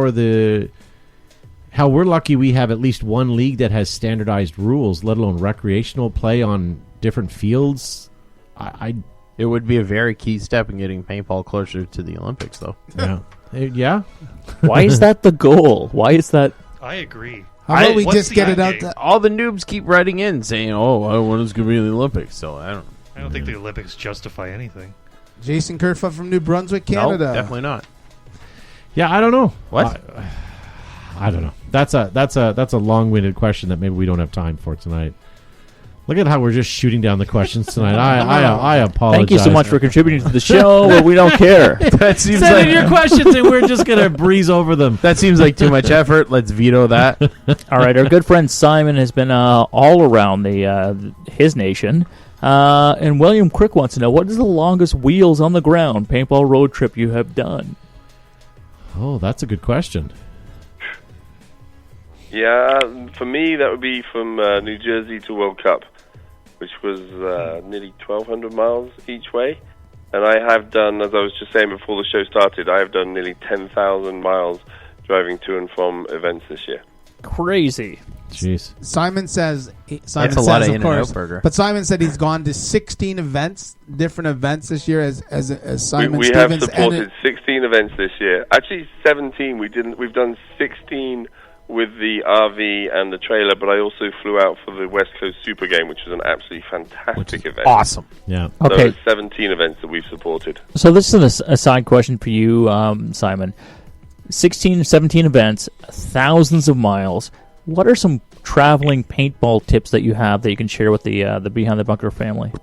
we're lucky we have at least one league that has standardized rules, let alone recreational play on different fields. It would be a very key step in getting paintball closer to the Olympics, though. Yeah. Yeah. Why is that the goal? Why is that? I agree. How about we What's just the get it end out? game? All the noobs keep writing in saying, "Oh, when is going to be the Olympics?" So I don't think the Olympics justify anything. Jason Kerfoot from New Brunswick, Canada. No, definitely not. Yeah, I don't know. What? I don't know. That's a long-winded question that maybe we don't have time for tonight. Look at how we're just shooting down the questions tonight. I apologize. Thank you so much for contributing to the show, but we don't care. That seems Send like in your questions and we're just going to breeze over them. that seems like too much effort. Let's veto that. All right, our good friend Simon has been all around his nation. And William Crick wants to know, what is the longest wheels on the ground paintball road trip you have done? Oh, that's a good question. Yeah, for me, that would be from New Jersey to World Cup, which was nearly 1,200 miles each way. And I have done, as I was just saying before the show started, I have done nearly 10,000 miles driving to and from events this year. Crazy. Jeez. Simon says, That's a lot of In-N-Out Burger. But Simon said he's gone to 16 events, different events this year. As Simon we have Stevens supported 16 events this year. Actually, 17. We've done 16 with the RV and the trailer, but I also flew out for the West Coast Super Game, which was an absolutely fantastic event. Awesome. Yeah. So Okay. it's 17 events that we've supported. So this is a side question for you, Simon. 16, 17 events, thousands of miles. What are some traveling paintball tips that you have that you can share with the Behind the Bunker family?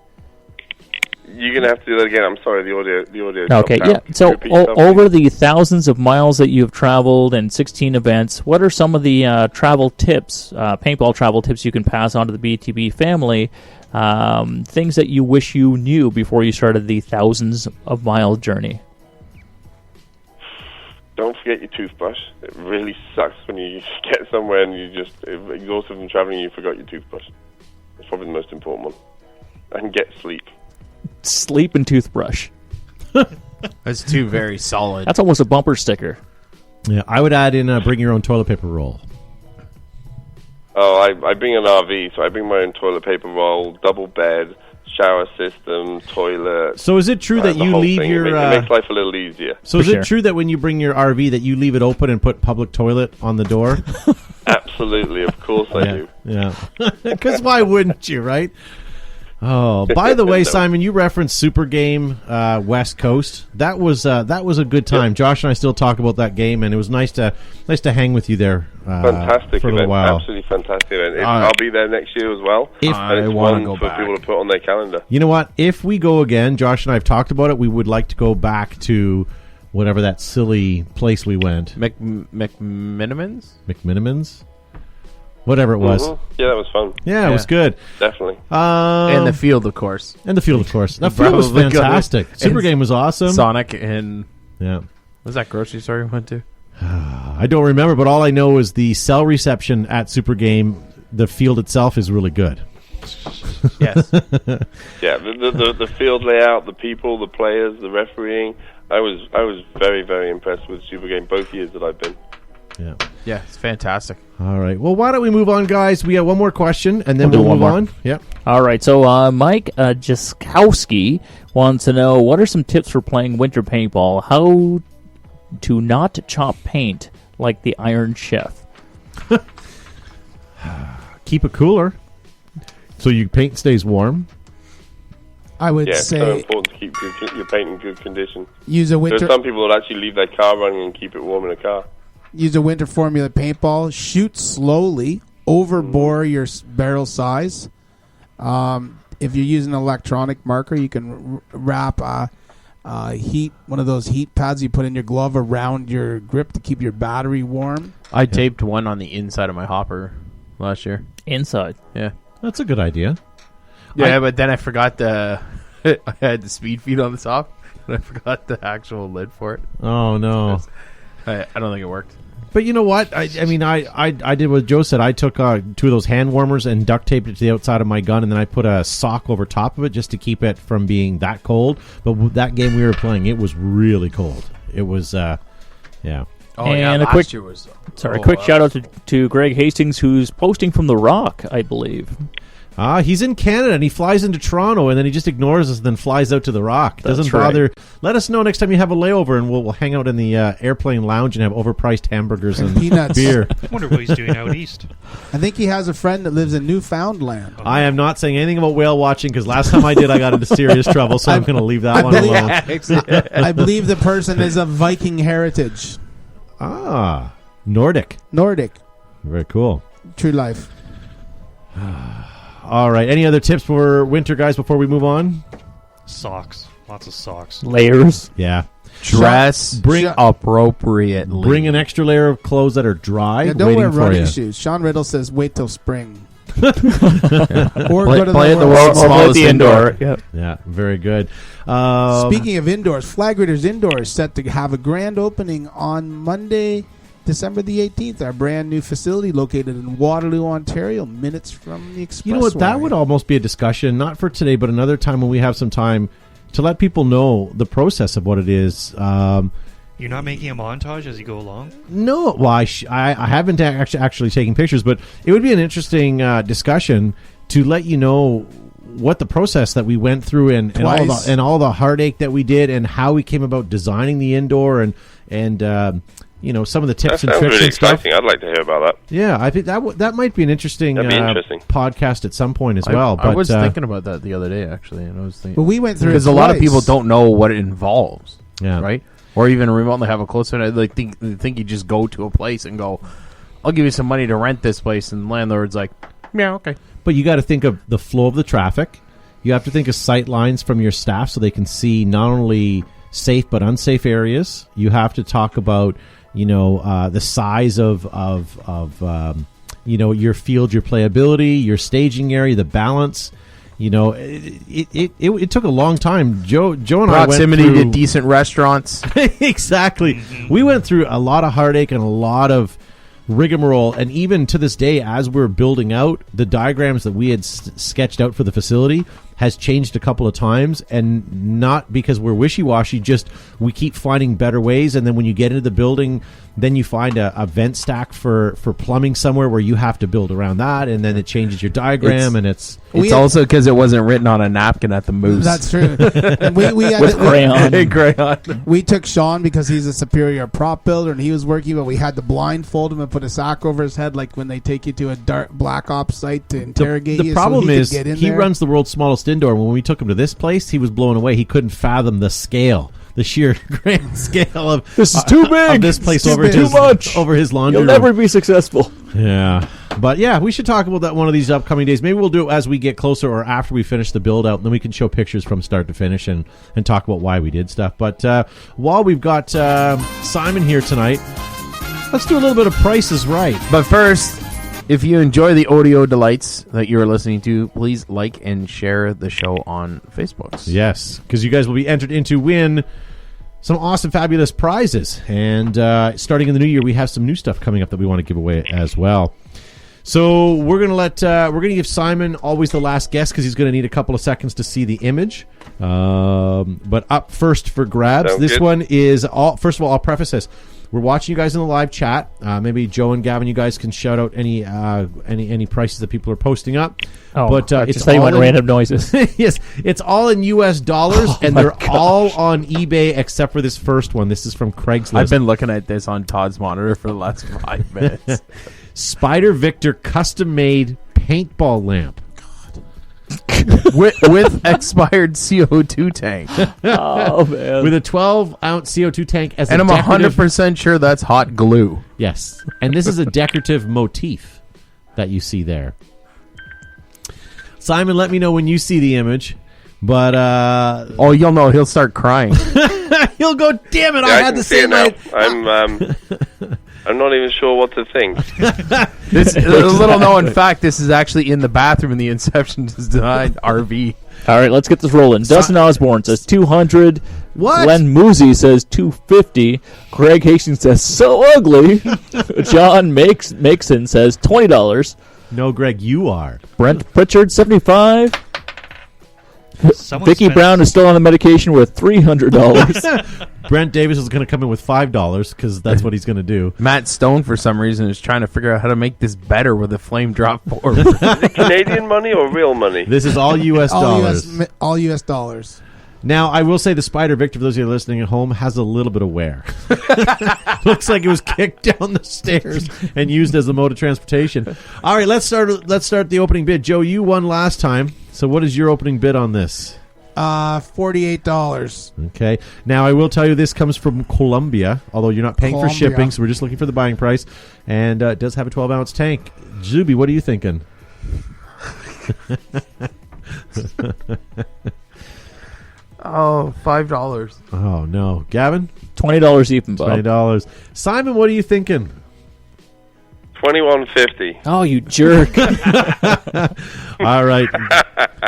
You're going to have to do that again. I'm sorry, the audio Okay, dropped yeah. out. So Repeat something. over the thousands of miles that you've traveled and 16 events, what are some of the travel tips, paintball travel tips you can pass on to the BTB family, things that you wish you knew before you started the thousands of mile journey? Don't forget your toothbrush. It really sucks when you get somewhere and you just exhausted from traveling and you forgot your toothbrush. It's probably the most important one. And get sleep. Sleep and toothbrush. That's two very solid. That's almost a bumper sticker. Yeah, I would add in bring your own toilet paper roll. Oh, I bring an RV, so I bring my own toilet paper roll, double bed, shower system, toilet. So is it true that the you whole leave thing. your... It makes life a little easier. So is For sure. it true that when you bring your RV that you leave it open and put public toilet on the door? Absolutely, of course I do. Yeah. Because why wouldn't you, right? Oh, by the way, No. Simon, you referenced Super Game West Coast. That was a good time. Yep. Josh and I still talk about that game, and it was nice to hang with you there Fantastic for a little event. while. Absolutely fantastic event. I'll be there next year as well. If- and it's I wanna one go for back. people to put on their calendar. You know what? If we go again, Josh and I have talked about it, we would like to go back to whatever that silly place we went. McMinimans? McMinimans? Whatever it was. Mhm. Yeah, that was fun. Yeah, it was good. Definitely. And the field, of course. And the field, of course. That field was Probably good. fantastic. Super And Game was awesome. Sonic and... Yeah. Was that grocery store you went to? I don't remember, but all I know is the cell reception at Super Game, the field itself is really good. Yes. Yeah, the field layout, the people, the players, the refereeing. I was very, very impressed with Super Game both years that I've been. Yeah. Yeah, it's fantastic. All right. Well, why don't we move on, guys? We have one more question, and then We'll do we'll move one more. on. Yep. All right, so Mike Jaskowski wants to know, what are some tips for playing winter paintball? How to not chop paint like the Iron Chef? Keep it cooler so your paint stays warm. I would Yeah, it's so say important to keep your paint in good condition. use a There's winter some people that actually leave their car running and keep it warm in a car. use a winter formula paintball. Shoot slowly. Overbore your barrel size. if you're using an electronic marker, you can wrap one of those heat pads you put in your glove around your grip to keep your battery warm. I taped one on the inside of my hopper last year. Inside. Yeah. That's a good idea. Yeah, but then I forgot I had the speed feed on the top, and I forgot the actual lid for it. Oh, no. I don't think it worked. But you know what? I did what Joe said. I took 2 of those hand warmers and duct taped it to the outside of my gun, and then I put a sock over top of it just to keep it from being that cold. But that game we were playing, it was really cold. It was, yeah. Oh, and yeah, a quick shout out to Greg Hastings, who's posting from The Rock, I believe. He's in Canada, and he flies into Toronto, and then he just ignores us and then flies out to the Rock. Doesn't bother. Let us know next time you have a layover, and we'll hang out in the airplane lounge and have overpriced hamburgers and peanuts. Beer. I wonder what he's doing out east. I think he has a friend that lives in Newfoundland. I am not saying anything about whale watching, because last time I did, I got into serious trouble, so I'm going to leave that one alone. I believe the person is of Viking heritage. Nordic. Very cool. True life. All right. Any other tips for winter, guys, before we move on? Socks. Lots of socks. Layers. Yeah. Dress appropriately. Bring an extra layer of clothes that are dry. Yeah, don't wear running shoes. Sean Riddle says wait till spring. Or go to the world's smallest indoor. Yep. Yeah, very good. Speaking of indoors, Flag Raiders Indoor is set to have a grand opening on Monday, December the 18th. Our brand new facility located in Waterloo, Ontario, minutes from the expressway. You know what? That would almost be a discussion, not for today, but another time when we have some time to let people know the process of what it is. You're not making a montage as you go along? No. Well, I haven't actually taken pictures, but it would be an interesting discussion to let you know what the process that we went through and all the heartache that we did and how we came about designing the indoor and some of the tips and tricks really and stuff. Exciting. I'd like to hear about that. Yeah, I think that might be an interesting podcast at some point as well. But I was thinking about that the other day, actually, and I was thinking, but we went through because a lot of people don't know what it involves. Yeah. Right. Or even remotely have a close friend. Like think you just go to a place and go, I'll give you some money to rent this place, and the landlord's like, yeah, okay. But you got to think of the flow of the traffic. You have to think of sight lines from your staff so they can see not only safe but unsafe areas. You have to talk about the size of your field, your playability, your staging area, the balance. It took a long time. Joe and proximity I went through to decent restaurants. Exactly. We went through a lot of heartache and a lot of rigmarole, and even to this day, as we're building out the diagrams that we had sketched out for the facility, has changed a couple of times, and not because we're wishy-washy, just we keep finding better ways. And then when you get into the building, then you find a vent stack for plumbing somewhere where you have to build around that, and then it changes your diagram. It's also because it wasn't written on a napkin at the Moose. That's true. And we had with crayon. We took Sean because he's a superior prop builder, and he was working, but we had to blindfold him and put a sack over his head, like when they take you to a dark black ops site to interrogate you. The problem is he runs the world's smallest indoor. When we took him to this place, he was blown away. He couldn't fathom the scale, the sheer grand scale of this is too big. Of this place over his laundry You'll room. never be successful. Yeah, but yeah, we should talk about that one of these upcoming days. Maybe we'll do it as we get closer or after we finish the build out, and then we can show pictures from start to finish and talk about why we did stuff. But while we've got Simon here tonight, let's do a little bit of Price is Right. But first, if you enjoy the audio delights that you're listening to, please like and share the show on Facebook. Yes, because you guys will be entered in to win some awesome, fabulous prizes. And starting in the new year, we have some new stuff coming up that we want to give away as well. So we're gonna give Simon always the last guess because he's gonna need a couple of seconds to see the image. But up first for grabs, Sounds this good. one is all. First of all, I'll preface this. We're watching you guys in the live chat. Maybe Joe and Gavin, you guys can shout out any prices that people are posting up. Oh, but it's it's just all in random noises. Yes, it's all in U.S. dollars, and they're all on eBay except for this first one. This is from Craigslist. I've been looking at this on Todd's monitor for the last 5 minutes. Spider Victor custom-made paintball lamp. with expired CO2 tank. Oh, man. With a 12-ounce CO2 tank as and a I'm decorative... 100% sure that's hot glue. Yes. And this is a decorative motif that you see there. Simon, let me know when you see the image. But oh, you'll know. He'll start crying. He'll go, damn it! Yeah, I I had can the see it same now. night. I'm not even sure what to think. This a little known fact. This is actually in the bathroom in the Inception Design RV. All right, let's get this rolling. Dustin Osborne says 200. What? Glenn Moosey says 250. Greg Hastings says so ugly. John Makeson says $20. No, Greg, you are. Brent Pritchard 75. Someone Vicky spent- Brown is still on the medication with $300. Brent Davis is going to come in with $5 because that's what he's going to do. Matt Stone, for some reason, is trying to figure out how to make this better with a flame drop forward. Is it Canadian money or real money? This is all U.S. dollars. All U.S. dollars. Now, I will say the Spider Victor, for those of you listening at home, has a little bit of wear. Looks like it was kicked down the stairs and used as a mode of transportation. All right, let's start the opening bid. Joe, you won last time, so what is your opening bid on this? $48. Okay. Now, I will tell you this comes from Colombia, although you're not paying for Colombia. shipping, so we're just looking for the buying price. And it does have a 12-ounce tank. Zuby, what are you thinking? Oh, $5. Oh, no. Gavin? $20 even, Bob. $20. Simon, what are you thinking? $21.50. Oh, you jerk. All right.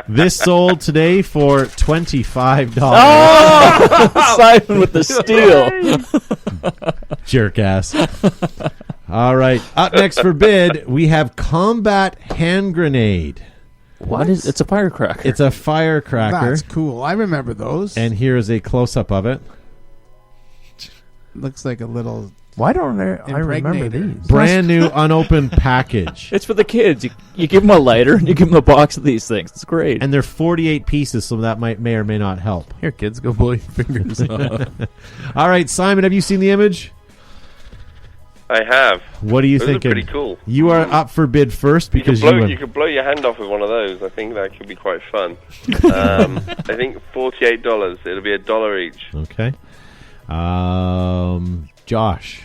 This sold today for $25. Oh! Simon with the steal. Jerk ass. All right. Up next for bid, we have Combat Hand Grenade. What is it's a firecracker. It's a firecracker. That's cool. I remember those. And here is a close-up of it. Looks like a little... Why don't I remember these? Brand new unopened package. It's for the kids. You give them a lighter and you give them a box of these things. It's great. And they're 48 pieces, so that may or may not help. Here, kids, go blow your fingers off. All right, Simon, have you seen the image? I have. What are you Those thinking? are pretty cool. You are up for bid first because you could blow your hand off with one of those. I think that could be quite fun. I think $48. It'll be $1 each. Okay. Josh.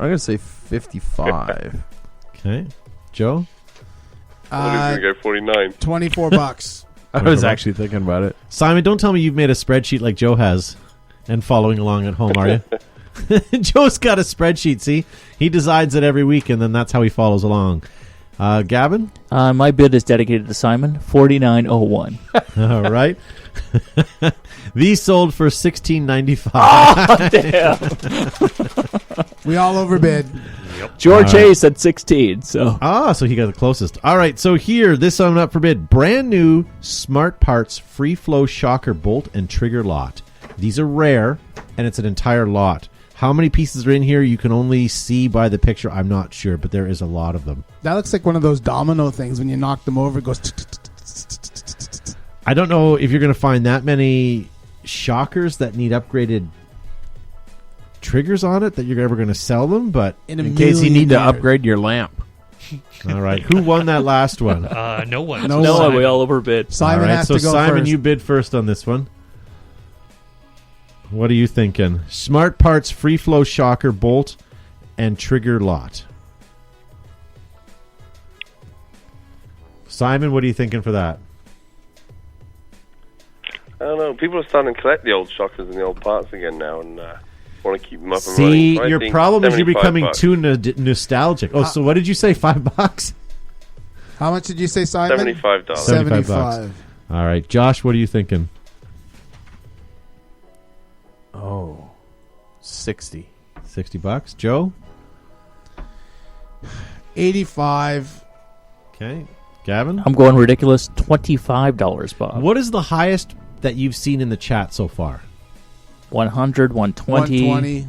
I'm going to say 55. Okay. Joe? I'm going to go 49. $24. I was actually thinking about it. Simon, don't tell me you've made a spreadsheet like Joe has and following along at home, are you? Joe's got a spreadsheet, see? He decides it every week, and then that's how he follows along. Gavin? My bid is dedicated to Simon, $49.01. All right. These sold for $16.95. Oh, damn. We all overbid. George Hayes said 16. So so he got the closest. All right, so here, this one up for bid. Brand new Smart Parts Free Flow Shocker Bolt and Trigger Lot. These are rare, and it's an entire lot. How many pieces are in here? You can only see by the picture. I'm not sure, but there is a lot of them. That looks like one of those domino things. When you knock them over, it goes... I don't know if you're going to find that many shockers that need upgraded triggers on it that you're ever going to sell them, but in case you need to upgrade your lamp. All right. Who won that last one? No one. No one. We all overbid. Simon all right, has so to go Simon, first. you bid first on this one. What are you thinking? Smart Parts Free Flow Shocker Bolt and Trigger Lot. Simon, what are you thinking for that? I don't know. People are starting to collect the old shockers and the old parts again now, and want to keep them up and See, running. So I your think problem is you're becoming $75. too nostalgic. Oh, so what did you say? $5? How much did you say, Simon? $75. $75. All right, Josh, what are you thinking? Oh, 60. $60. Joe? 85. Okay. Gavin? I'm going ridiculous, $25, Bob. What is the highest that you've seen in the chat so far? 100, 120, 120.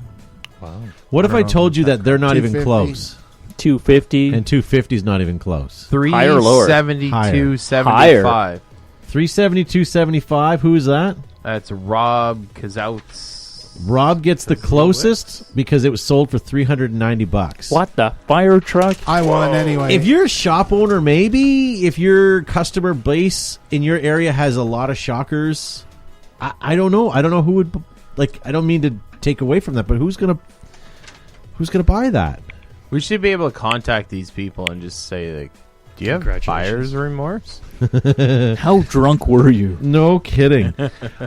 Wow. What if I told you that they're not even 250. close? 250. And 250 is not even close. Higher or lower? 372.75. 372.75. Who is that? That's Rob Kazouts. Rob gets the closest because it was sold for $390. What the fire truck? I won anyway. If you're a shop owner, maybe if your customer base in your area has a lot of shockers, I don't know. I don't know who would like. I don't mean to take away from that, but who's gonna buy that? We should be able to contact these people and just say, like, Do you have buyer's remorse? How drunk were you? No kidding.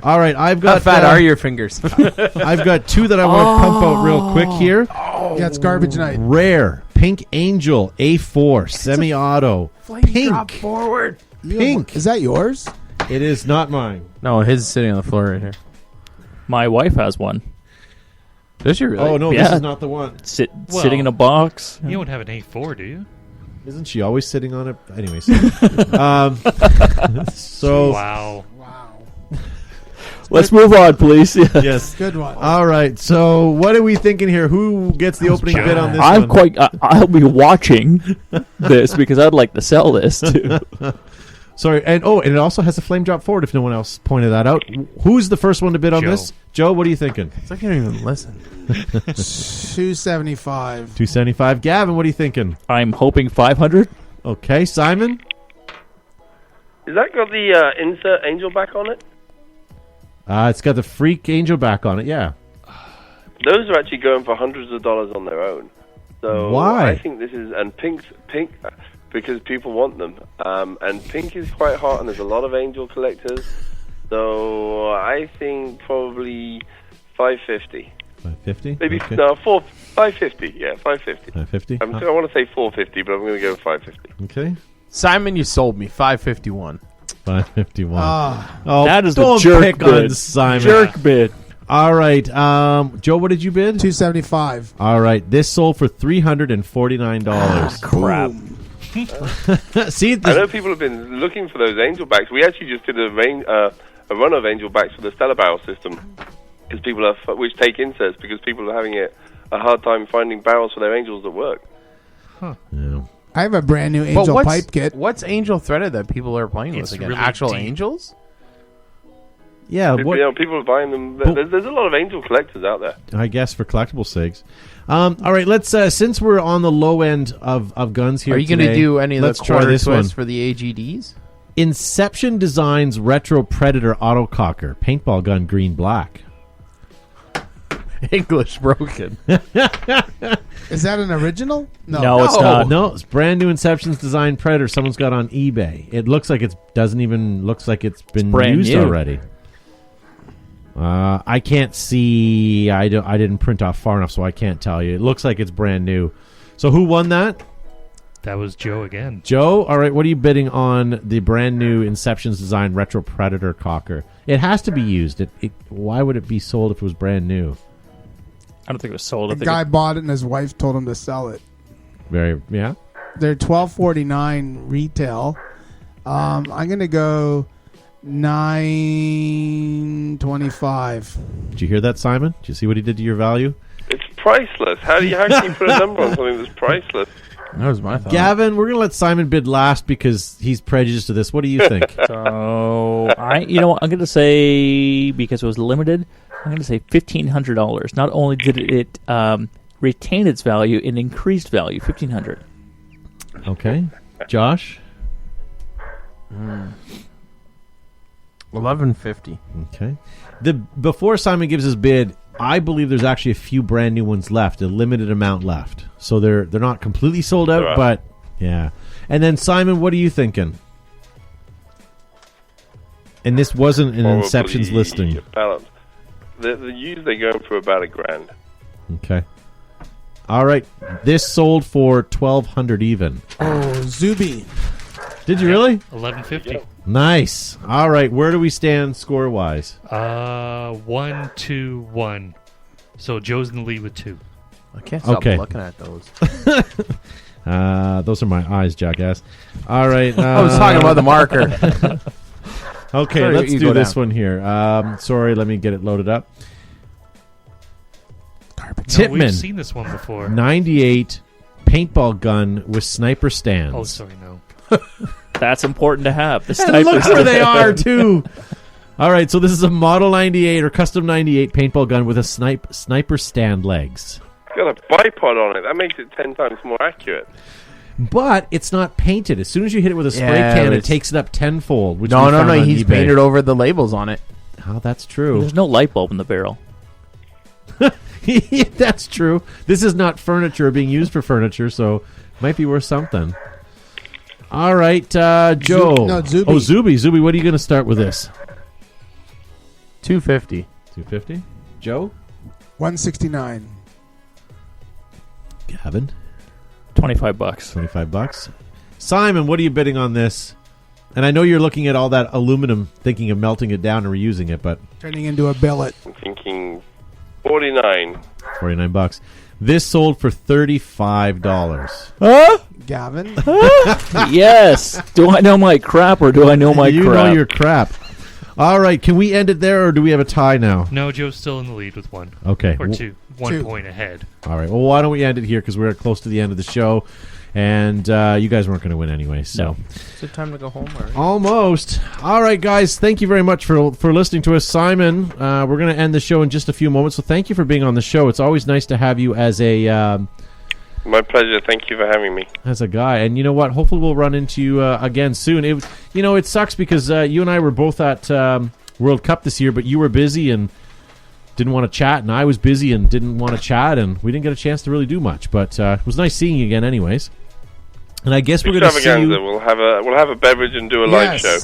All right, I've got. How fat are your fingers? I've got two that I want to pump out real quick here. Yeah, it's garbage night. Rare Pink Angel A4 semi-auto. Pink. Drop forward. Pink. Is that yours? It is not mine. No, his is sitting on the floor right here. My wife has one. Does she really? Oh no, Yeah. this is not the one. Sitting in a box. You don't have an A4, do you? Isn't she always sitting on it? Anyways. So Wow. Let's move on, please. yes. Good one. All right. So what are we thinking here? Who gets the opening bid on this I'm one? I'll be watching this because I'd like to sell this too. Sorry, and it also has a flame drop forward. If no one else pointed that out, who's the first one to bid on Joe. this? Joe, what are you thinking? It's like you don't even listen. 275. 275. Gavin, what are you thinking? I'm hoping 500. Okay, Simon. Is that got the insert angel back on it? It's got the freak angel back on it. Yeah. Those are actually going for hundreds of dollars on their own. So Why? I think this is pink because people want them. And pink is quite hot, and there's a lot of angel collectors. So I think probably 550. 550. Maybe okay. no 550. Yeah, 550. 550. I want to say 450, but I'm going to go 550. Okay. Simon, you sold me 551. 551. Ah. That is the don't jerk pick bid. on Simon. Jerk bid. All right. Joe, what did you bid? 275. All right. This sold for $349. Crap. See, I know people have been looking for those angel backs. We actually just did a run of angel backs for the Stellar Barrel system, because people are which take inserts because people are having a hard time finding barrels for their angels that work. yeah. I have a brand new angel pipe kit. What's angel threaded that people are playing It's with again? really Actual deep. angels? Yeah. People, What? people are buying them. But- There's a lot of angel collectors out there. I guess for collectible sakes. All right, let's since we're on the low end of guns here, Are you going to today, do any of let's the try quarter this one. twists for the AGDs? Inception Designs Retro Predator Autococker paintball gun, green black. English broken. Is that an original? No, it's not. No, it's brand new Inception's Design Predator. Someone's got on eBay. It looks like doesn't even looks like it's been brand used new. already. I can't see. I didn't print off far enough, so I can't tell you. It looks like it's brand new. So who won that? That was Joe again. Joe, all right, what are you bidding on the brand new Inception's Design Retro Predator Cocker? It has to be used. Why would it be sold if it was brand new? I don't think it was sold. I A think guy bought it and his wife told him to sell it. Yeah. They're $12.49 retail. I'm gonna go $9.25. Did you hear that, Simon? Did you see what he did to your value? It's priceless. How can you put a number on something that's priceless? That was my thought. Gavin, we're gonna let Simon bid last because he's prejudiced to this. What do you think? so. I'm going to say, because it was limited, I'm going to say $1,500. Not only did it retain its value, it increased value, $1,500. Okay, Josh. $1,150. Okay. Before Simon gives his bid, I believe there's actually a few brand new ones left, a limited amount left. So they're not completely sold out, Right. but yeah. And then Simon, what are you thinking? And this wasn't an Probably Inception's listing. Balance. The used they're going for about $1,000. Okay. All right. This sold for $1,200 even. Oh, Zuby. Did you really? $1,150. Nice. All right. Where do we stand score wise? 1-2-1. So Joe's in the lead with 2. I can't stop Okay. looking at those. Those are my eyes, jackass. All right. I was talking about the marker. Okay, Sorry, let's you do go this down. one here. Sorry, let me get it loaded up. No, Titman, we've seen this one before. 98 paintball gun with sniper stands. Oh, sorry, no. That's important to have. The And sniper look where they stand. are, too. All right, so this is a Model 98 or Custom 98 paintball gun with a sniper stand legs. It's got a bipod on it. That makes it 10 times more accurate. But it's not painted. As soon as you hit it with a spray Yeah, can, it it's- takes it up tenfold. Which No, we found on he's eBay. painted over the labels on it. Oh, that's true. There's no light bulb in the barrel. That's true. This is not furniture being used for furniture, so might be worth something. All right, Joe. Zuby. Oh, Zuby. Zuby, what are you going to start with this? $250. $250. Joe? $169. Gavin? $25. $25. Simon, what are you bidding on this? And I know you're looking at all that aluminum, thinking of melting it down and reusing it, but Turning into a billet. I'm thinking 49. $49. This sold for $35. Huh? Gavin. Yes. Do I know my crap or do I know my you crap? know your crap. All right, can we end it there, or do we have a tie now? No, Joe's still in the lead with one. Okay. Or two. 1 Two. point ahead. All right. Well, why don't we end it here because we're close to the end of the show, and you guys weren't going to win anyway. So. No. Is it time to go home? Or? Almost. All right, guys. Thank you very much for listening to us, Simon. We're going to end the show in just a few moments. So thank you for being on the show. It's always nice to have you as a My pleasure. Thank you for having me. as a guy. And you know what? Hopefully we'll run into you again soon. It sucks because you and I were both at World Cup this year, but you were busy and didn't want to chat, and I was busy and didn't want to chat, and we didn't get a chance to really do much. But it was nice seeing you again, anyways. And I guess we're going to see you. We'll have a beverage and do a live show.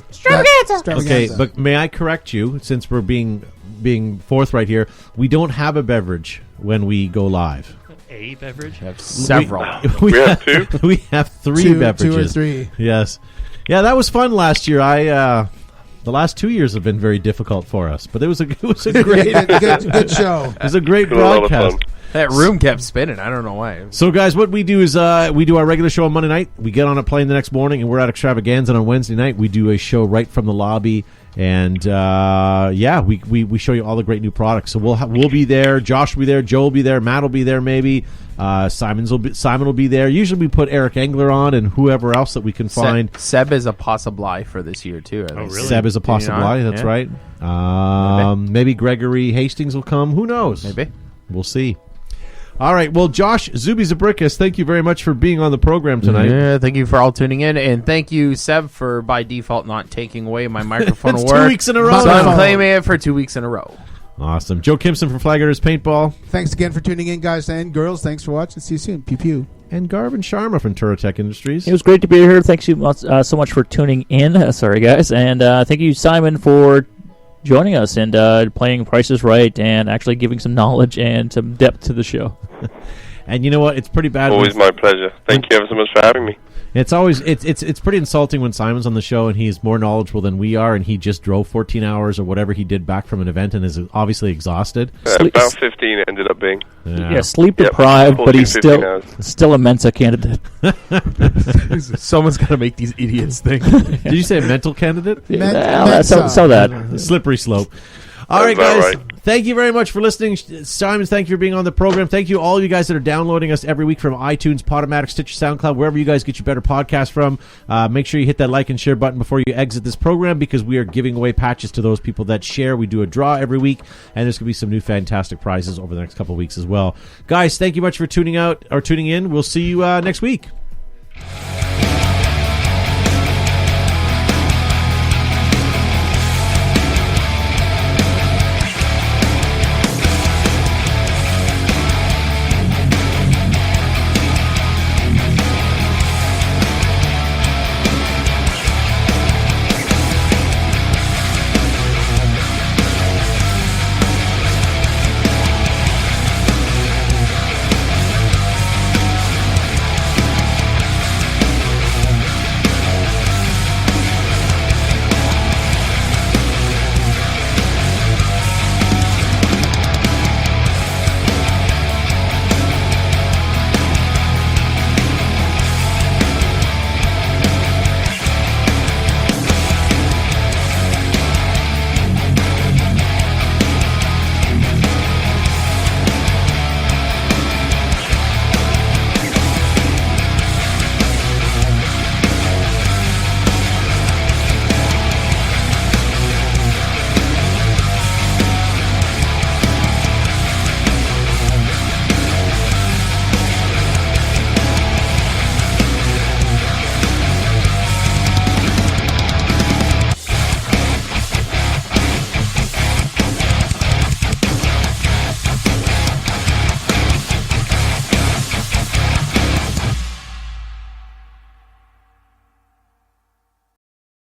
Okay, but may I correct you, since we're being forthright here? We don't have a beverage when we go live. A beverage? Several. We have two? We have three beverages. 2 or 3. Yes. Yeah, that was fun last year. The last 2 years have been very difficult for us, but it was a great good show. It was a great It was a lot of broadcast. fun. That room kept spinning. I don't know why. So, guys, what we do is we do our regular show on Monday night. We get on a plane the next morning, and we're at Extravaganza on Wednesday night. We do a show right from the lobby, and we show you all the great new products. So we'll be there. Josh will be there. Joe will be there. Matt will be there. Maybe Simon will be there. Usually we put Eric Engler on and whoever else that we can find. Seb is a possibly for this year too. Oh, really? Seb is a possibly. That's right. Maybe Gregory Hastings will come. Who knows? Maybe. We'll see. All right. Well, Josh Zuby Zabrickas, thank you very much for being on the program tonight. Yeah, thank you for all tuning in, and thank you, Seb, for by default not taking away my microphone It's award. 2 weeks in a row So now. I'm claiming it for 2 weeks in a row. Awesome. Joe Kimson from Flaggers Paintball. Thanks again for tuning in, guys and girls. Thanks for watching. See you soon. Pew pew. And Garvin Sharma from Turatech Industries. It was great to be here. Thanks you so much for tuning in. Sorry, guys. And thank you, Simon, for joining us and playing Price is Right and actually giving some knowledge and some depth to the show. And you know what? It's pretty bad. Always my pleasure. Thank you ever so much for having me. It's always it's pretty insulting when Simon's on the show and he's more knowledgeable than we are, and he just drove 14 hours or whatever he did back from an event and is obviously exhausted. About 15 it ended up being. Yeah, sleep deprived, but he's 14, 15 still a Mensa candidate. Someone's got to make these idiots think. Did you say a mental candidate? So that. Slippery slope. All right, guys. Thank you very much for listening. Simon, thank you for being on the program. Thank you all you guys that are downloading us every week from iTunes, Podomatic, Stitcher, SoundCloud, wherever you guys get your better podcast from. Make sure you hit that like and share button before you exit this program because we are giving away patches to those people that share. We do a draw every week, and there's going to be some new fantastic prizes over the next couple of weeks as well. Guys, thank you much for tuning in. We'll see you next week.